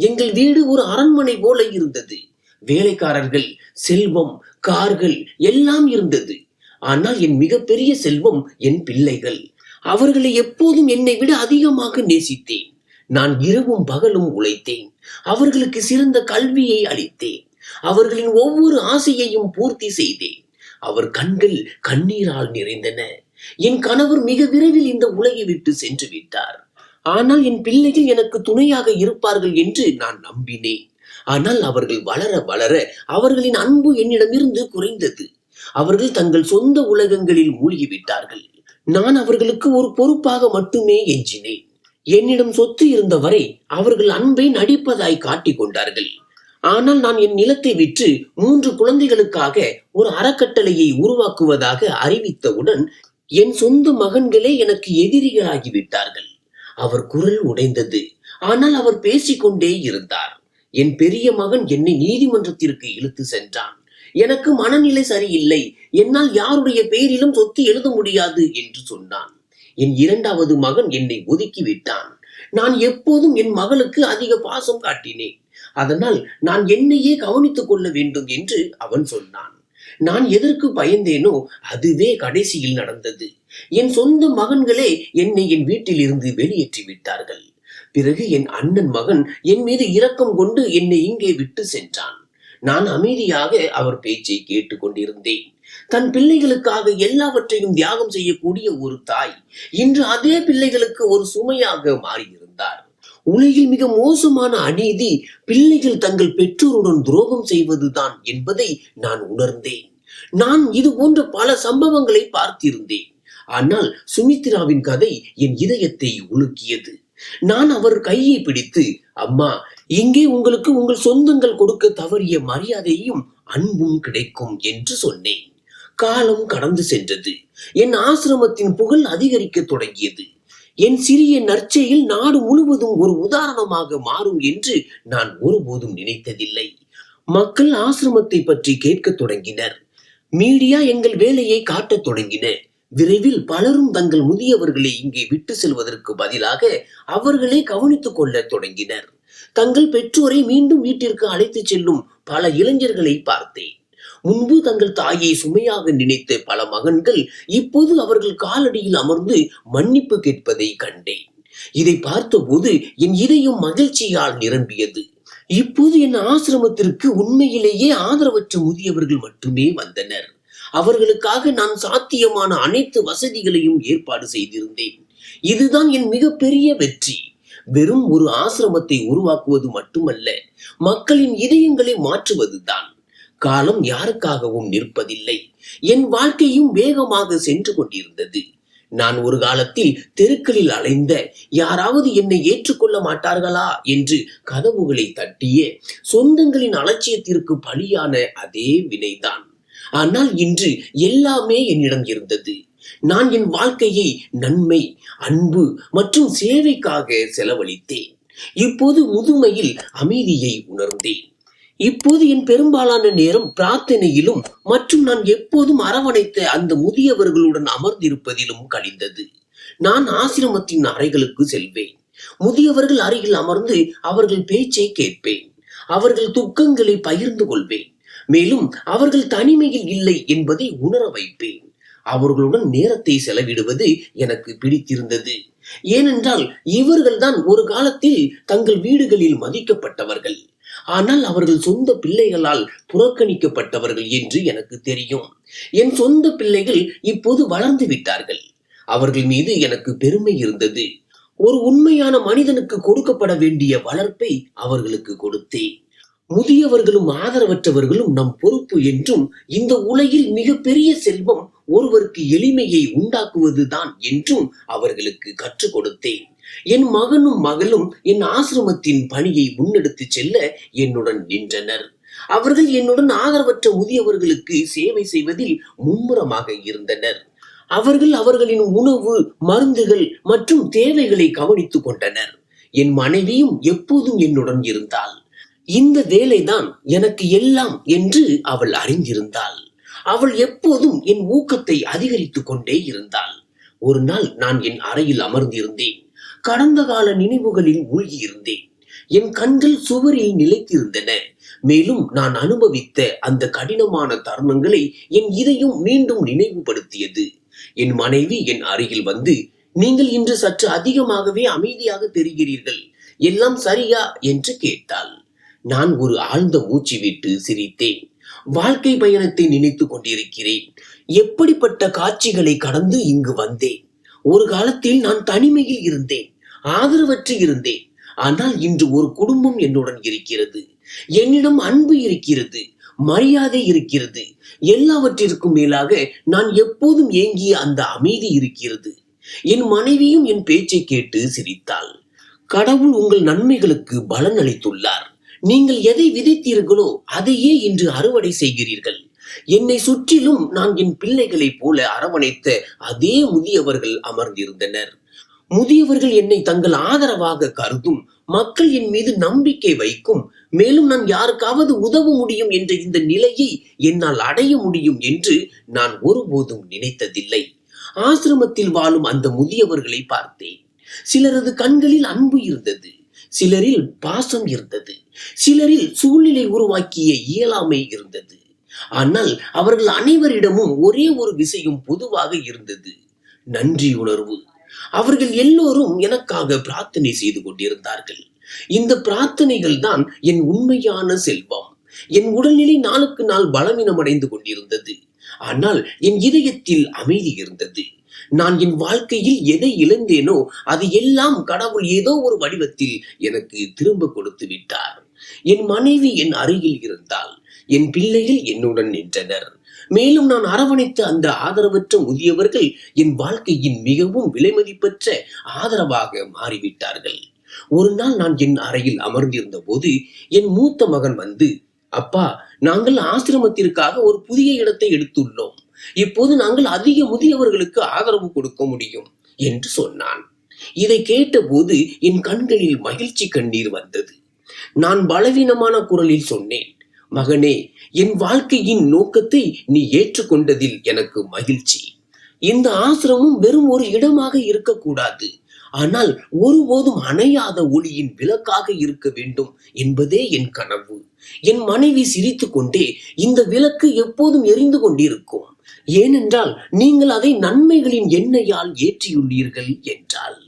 எங்கள் வீடு ஒரு அரண்மனை போல இருந்தது. வேலைக்காரர்கள், செல்வம், கார்கள் எல்லாம் இருந்தது. ஆனால் என் மிகப்பெரிய செல்வம் என் பிள்ளைகள். அவர்களை எப்போதும் என்னை விட அதிகமாக நேசித்தேன். நான் இரவும் பகலும் உழைத்தேன். அவர்களுக்கு சிறந்த கல்வியை அளித்தேன். அவர்களின் ஒவ்வொரு ஆசையையும் பூர்த்தி செய்தேன். அவர் கண்கள் கண்ணீரால் நிறைந்தன. என் கணவர் மிக விரைவில் இந்த உலகை விட்டு சென்று விட்டார். ஆனால் என் பிள்ளைகள் எனக்கு துணையாக இருப்பார்கள் என்று நான் நம்பினேன். ஆனால் அவர்கள் வளர வளர அவர்களின் அன்பு என்னிடமிருந்து குறைந்தது. அவர்கள் தங்கள் சொந்த உலகங்களில் மூழ்கிவிட்டார்கள். நான் அவர்களுக்கு ஒரு பொறுப்பாக மட்டுமே எஞ்சினேன். என்னிடம் சொத்து இருந்தவரை அவர்கள் அன்பை நடிப்பதாய் காட்டிக் கொண்டார்கள். ஆனால் நான் என் நிலத்தை விற்று 3 குழந்தைகளுக்காக ஒரு அறக்கட்டளையை உருவாக்குவதாக அறிவித்தவுடன் என் சொந்த மகன்களே எனக்கு எதிரிகளாகிவிட்டார்கள். அவர் குரல் உடைந்தது. ஆனால் அவர் பேசிக்கொண்டே இருந்தார். என் பெரிய மகன் என்னை நீதிமன்றத்திற்கு இழுத்து சென்றான். எனக்கு மனநிலை சரியில்லை, என்னால் யாருடைய பெயரிலும் சொத்து எழுத முடியாது என்று சொன்னான். என் 2வது மகன் என்னை ஒதுக்கி விட்டான். நான் எப்போதும் என் மகளுக்கு அதிக பாசம் காட்டினேன். அதனால் நான் என்னையே கவனித்துக் கொள்ள வேண்டும் என்று அவன் சொன்னான். நான் எதற்கு பயந்தேனோ அதுவே கடைசியில் நடந்தது. என் சொந்த மகன்களே என்னை என் வீட்டில் இருந்து வெளியேற்றி விட்டார்கள். பிறகு என் அண்ணன் மகன் என் மீது இரக்கம் கொண்டு என்னை இங்கே விட்டு சென்றான். நான் அமைதியாக அவர் பேச்சை கேட்டுக் கொண்டிருந்தேன். தன் பிள்ளைகளுக்காக எல்லாவற்றையும் தியாகம் செய்யக்கூடிய ஒரு தாய் இன்று அதே பிள்ளைகளுக்கு ஒரு சுமையாக மாறியிருந்தார். உலகில் மிக மோசமான அநீதி பிள்ளைகள் தங்கள் பெற்றோருடன் துரோகம் செய்வதுதான் என்பதை நான் உணர்ந்தேன். நான் இது போன்ற பல சம்பவங்களை பார்த்திருந்தேன். ஆனால் சுமித்ராவின் கதை என் இதயத்தை உலுக்கியது. நான் அவர் கையை பிடித்து, அம்மா, இங்கே உங்களுக்கு உங்கள் சொந்தங்கள் கொடுக்க தவறிய மரியாதையும் அன்பும் கிடைக்கும் என்று சொன்னேன். காலம் கடந்து சென்றது. என் ஆசிரமத்தின் புகழ் அதிகரிக்க தொடங்கியது. என் சிறிய நற்செயல் நாடு முழுவதும் ஒரு உதாரணமாக மாறும் என்று நான் ஒருபோதும் நினைத்ததில்லை. மக்கள் ஆசிரமத்தை பற்றி கேட்க தொடங்கினர். மீடியா எங்கள் வேலையை காட்டத் தொடங்கின. விரைவில் பலரும் தங்கள் முதியவர்களை இங்கே விட்டு செல்வதற்கு பதிலாக அவர்களே கவனித்துக் கொள்ள தொடங்கினர். தங்கள் பெற்றோரை மீண்டும் வீட்டிற்கு அழைத்து செல்லும் பல இளைஞர்களை பார்த்தேன். முன்பு தங்கள் தாயை சுமையாக நினைத்த பல மகன்கள் இப்போது அவர்கள் காலடியில் அமர்ந்து மன்னிப்பு கேட்பதை கண்டேன். இதை பார்த்தபோது என் இதயம் மகிழ்ச்சியால் நிரம்பியது. இப்போது என் ஆசிரமத்திற்கு உண்மையிலேயே ஆதரவற்ற முதியவர்கள் மட்டுமே வந்தனர். அவர்களுக்காக நான் சாத்தியமான அனைத்து வசதிகளையும் ஏற்பாடு செய்திருந்தேன். இதுதான் என் மிகப்பெரிய வெற்றி. வெறும் ஒரு ஆசிரமத்தை உருவாக்குவது மட்டுமல்ல, மக்களின் இதயங்களை மாற்றுவதுதான். காலம் யாருக்காகவும் நிற்பதில்லை. என் வாழ்க்கையும் வேகமாக சென்று கொண்டிருந்தது. நான் ஒரு காலத்தில் தெருக்களில் அலைந்த யாராவது என்னை ஏற்றுக்கொள்ள மாட்டார்களா என்று கதவுகளை தட்டிய சொந்தங்களின் அலட்சியத்திற்கு பலியான அதே வினைதான். ஆனால் இன்று எல்லாமே என்னிடம் இருந்தது. நான் என் வாழ்க்கையை நன்மை, அன்பு மற்றும் சேவைக்காக செலவழித்தேன். இப்போது முதுமையில் அமைதியை உணர்ந்தேன். இப்போது என் பெரும்பாலான நேரம் பிரார்த்தனையிலும் மற்றும் நான் எப்போதும் அரவணைத்த அந்த முதியவர்களுடன் அமர்ந்திருப்பதிலும் கழிந்தது. நான் ஆசிரமத்தின் அறைகளுக்கு செல்வேன். முதியவர்கள் அருகில் அமர்ந்து அவர்கள் பேச்சை கேட்பேன். அவர்கள் துக்கங்களை பகிர்ந்து கொள்வேன். மேலும் அவர்கள் தனிமையில் இல்லை என்பதை உணர வைப்பேன். அவர்களுடன் நேரத்தை செலவிடுவது எனக்கு பிடித்திருந்தது. ஏனென்றால் இவர்கள்தான் ஒரு காலத்தில் தங்கள் வீடுகளில் மதிக்கப்பட்டவர்கள். ஆனால் அவர்கள் சொந்த பிள்ளைகளால் புறக்கணிக்கப்பட்டவர்கள் என்று எனக்கு தெரியும். என் சொந்த பிள்ளைகள் இப்போது வளர்ந்து விட்டார்கள். அவர்கள் மீது எனக்கு பெருமை இருந்தது. ஒரு உண்மையான மனிதனுக்கு கொடுக்கப்பட வேண்டிய வளர்ப்பை அவர்களுக்கு கொடுத்தேன். முதியவர்களும் ஆதரவற்றவர்களும் நம் பொறுப்பு என்றும், இந்த உலகில் மிகப்பெரிய செல்வம் ஒருவருக்கு எளிமையை உண்டாக்குவதுதான் என்றும் அவர்களுக்கு கற்றுக் கொடுத்தேன். என் மகனும் மகளும் என் ஆசிரமத்தின் பணியை முன்னெடுத்து செல்ல என்னுடன் நின்றனர். அவர்கள் என்னுடன் ஆதரவற்ற முதியவர்களுக்கு சேவை செய்வதில் மும்முரமாக இருந்தனர். அவர்கள் அவர்களின் உணவு, மருந்துகள் மற்றும் தேவைகளை கவனித்துக் கொண்டனர். என் மனைவியும் எப்போதும் என்னுடன் இருந்தாள். இந்த வேலைதான் எனக்கு எல்லாம் என்று அவள் அறிந்திருந்தாள். அவள் எப்போதும் என் ஊக்கத்தை அதிகரித்துக் கொண்டே இருந்தாள். ஒரு நாள் நான் என் அறையில் அமர்ந்திருந்தேன். கடந்த கால நினைவுகளில் மூழ்கியிருந்தேன். என் கண்கள் சுவரில் நிலைத்திருந்தன. மேலும் நான் அனுபவித்த அந்த கடினமான தருணங்களை என் இதயம் மீண்டும் நினைவுபடுத்தியது. என் மனைவி என் அருகில் வந்து, நீங்கள் இன்று சற்று அதிகமாகவே அமைதியாக தெரிகிறீர்கள், எல்லாம் சரியா என்று கேட்டாள். நான் ஒரு ஆழ்ந்த மூச்சு விட்டு சிரித்தேன். வாழ்க்கை பயணத்தை நினைத்துக் கொண்டிருக்கிறேன். எப்படிப்பட்ட காட்சிகளை கடந்து இங்கு வந்தேன். ஒரு காலத்தில் நான் தனிமையில் இருந்தேன், ஆதரவற்று இருந்தேன். ஆனால் இன்று ஒரு குடும்பம் என்னுடன் இருக்கிறது. என்னிடம் அன்பு இருக்கிறது, மரியாதை இருக்கிறது. எல்லாவற்றிற்கும் மேலாக நான் எப்போதும் ஏங்கிய அந்த அமைதி இருக்கிறது. என் மனைவியும் என் பேச்சை கேட்டு சிரித்தாள். கடவுள் உங்கள் நன்மைகளுக்கு பலன் அளித்துள்ளார். நீங்கள் எதை விதைத்தீர்களோ அதையே இன்று அறுவடை செய்கிறீர்கள். என்னை சுற்றிலும் நான் என் பிள்ளைகளைப் போல அரவணைத்த அதே முதியவர்கள் அமர்ந்திருந்தனர். முதியவர்கள் என்னை தங்கள் ஆதரவாக கருதும், மக்கள் என் மீது நம்பிக்கை வைக்கும், மேலும் நான் யாருக்காவது உதவ முடியும் என்ற இந்த நிலையை என்னால் அடைய முடியும் என்று நான் ஒருபோதும் நினைத்ததில்லை. ஆசிரமத்தில் வாழும் அந்த முதியவர்களை பார்த்தேன். சிலரது கண்களில் அன்பு இருந்தது, சிலரில் பாசம் இருந்தது, சிலரில் சூழ்நிலை உருவாக்கிய இயலாமை இருந்தது. ஆனால் அவர்கள் அனைவரிடமும் ஒரே ஒரு விஷயம் பொதுவாக இருந்தது, நன்றி உணர்வு. அவர்கள் எல்லோரும் எனக்காக பிரார்த்தனை செய்து கொண்டிருந்தார்கள். இந்த பிரார்த்தனைகள் தான் என் உண்மையான செல்வம். என் உடல்நிலை நாளுக்கு நாள் பலவீனம் அடைந்து கொண்டிருந்தது. ஆனால் என் இதயத்தில் அமைதி இருந்தது. நான் என் வாழ்க்கையில் எதை இழந்தேனோ அது எல்லாம் கடவுள் ஏதோ ஒரு வடிவத்தில் எனக்கு திரும்ப கொடுத்து விட்டார். என் மனைவி என் அருகில் இருந்தால், என் பிள்ளைகள் என்னுடன் நின்றனர். மேலும் நான் அரவணைத்த அந்த ஆதரவற்ற முதியவர்கள் என் வாழ்க்கையின் மிகவும் விலைமதிப்பற்ற ஆதரவாக மாறிவிட்டார்கள். ஒரு நாள் நான் என் அறையில் அமர்ந்திருந்த போது என் மூத்த மகன் வந்து, அப்பா, நாங்கள் ஆசிரமத்திற்காக ஒரு புதிய இடத்தை எடுத்துள்ளோம். இப்போது நாங்கள் அதிக முதியவர்களுக்கு ஆதரவு கொடுக்க முடியும் என்று சொன்னான். இதை கேட்டபோது என் கண்களில் மகிழ்ச்சி கண்ணீர் வந்தது. நான் பலவீனமான குரலில் சொன்னேன், மகனே, என் வாழ்க்கையின் நோக்கத்தை நீ ஏற்றுக்கொண்டதில் எனக்கு மகிழ்ச்சி. இந்த ஆசிரமம் வெறும் ஒரு இடமாக இருக்கக்கூடாது, ஆனால் ஒருபோதும் அணையாத ஒளியின் விளக்காக இருக்க வேண்டும் என்பதே என் கனவு. என் மனைவி சிரித்து கொண்டே, இந்த விளக்கு எப்போதும் எரிந்து கொண்டிருக்கும், ஏனென்றால் நீங்கள் அதை நன்மைகளின் எண்ணெயால் ஏற்றியுள்ளீர்கள் என்றாள்.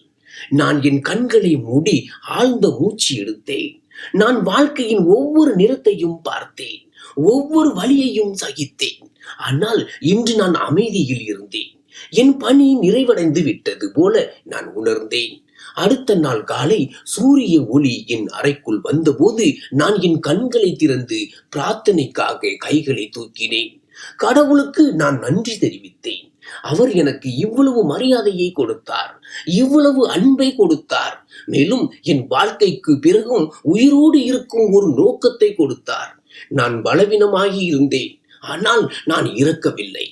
நான் என் கண்களை மூடி ஆழ்ந்த மூச்சு எடுத்தேன். நான் வாழ்க்கையின் ஒவ்வொரு நிறத்தையும் பார்த்தேன், ஒவ்வொரு வழியையும் சகித்தேன். ஆனால் இன்று நான் அமைதியில் இருந்தேன். என் பணி நிறைவடைந்து விட்டது போல நான் உணர்ந்தேன். அடுத்த நாள் காலை சூரிய ஒளி என் அறைக்குள் வந்தபோது நான் என் கண்களை திறந்து பிரார்த்தனைக்காக கைகளை தூக்கினேன். கடவுளுக்கு நான் நன்றி தெரிவித்தேன். அவர் எனக்கு இவ்வளவு மரியாதையை கொடுத்தார், இவ்வளவு அன்பை கொடுத்தார். மேலும் என் வாழ்க்கைக்கு பிறகும் உயிரோடு இருக்கும் ஒரு நோக்கத்தை கொடுத்தார். நான் பலவீனமாகி இருந்தேன், ஆனால் நான் இறக்கவில்லை.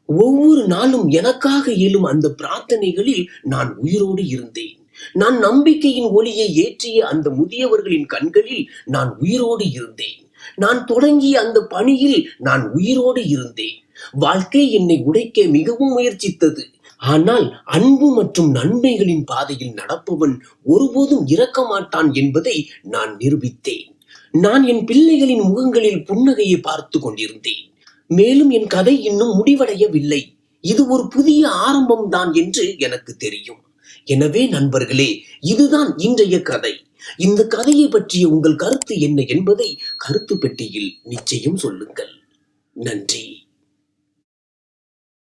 ஒவ்வொரு நாளும் எனக்காக எழும் அந்த பிரார்த்தனைகளில் நான் உயிரோடு இருந்தேன். நான் நம்பிக்கையின் ஒளியை ஏற்றிய அந்த முதியவர்களின் கண்களில் நான் உயிரோடு இருந்தேன். நான் தொடங்கிய அந்த பணியில் நான் உயிரோடு இருந்தேன். வாழ்க்கை என்னை உடைக்க மிகவும் முயற்சித்தது. ஆனால் அன்பு மற்றும் நன்மைகளின் பாதையில் நடப்பவன் ஒருபோதும் இறக்க மாட்டான் என்பதை நான் நிரூபித்தேன். நான் என் பிள்ளைகளின் முகங்களில் புன்னகையை பார்த்து கொண்டிருந்தேன். மேலும் என் கதை இன்னும் முடிவடையவில்லை. இது ஒரு புதிய ஆரம்பம் தான் என்று எனக்கு தெரியும். எனவே நண்பர்களே, இதுதான் இன்றைய கதை. இந்த கதையை பற்றிய உங்கள் கருத்து என்ன என்பதை கருத்து பெட்டியில் நிச்சயம் சொல்லுங்கள். நன்றி.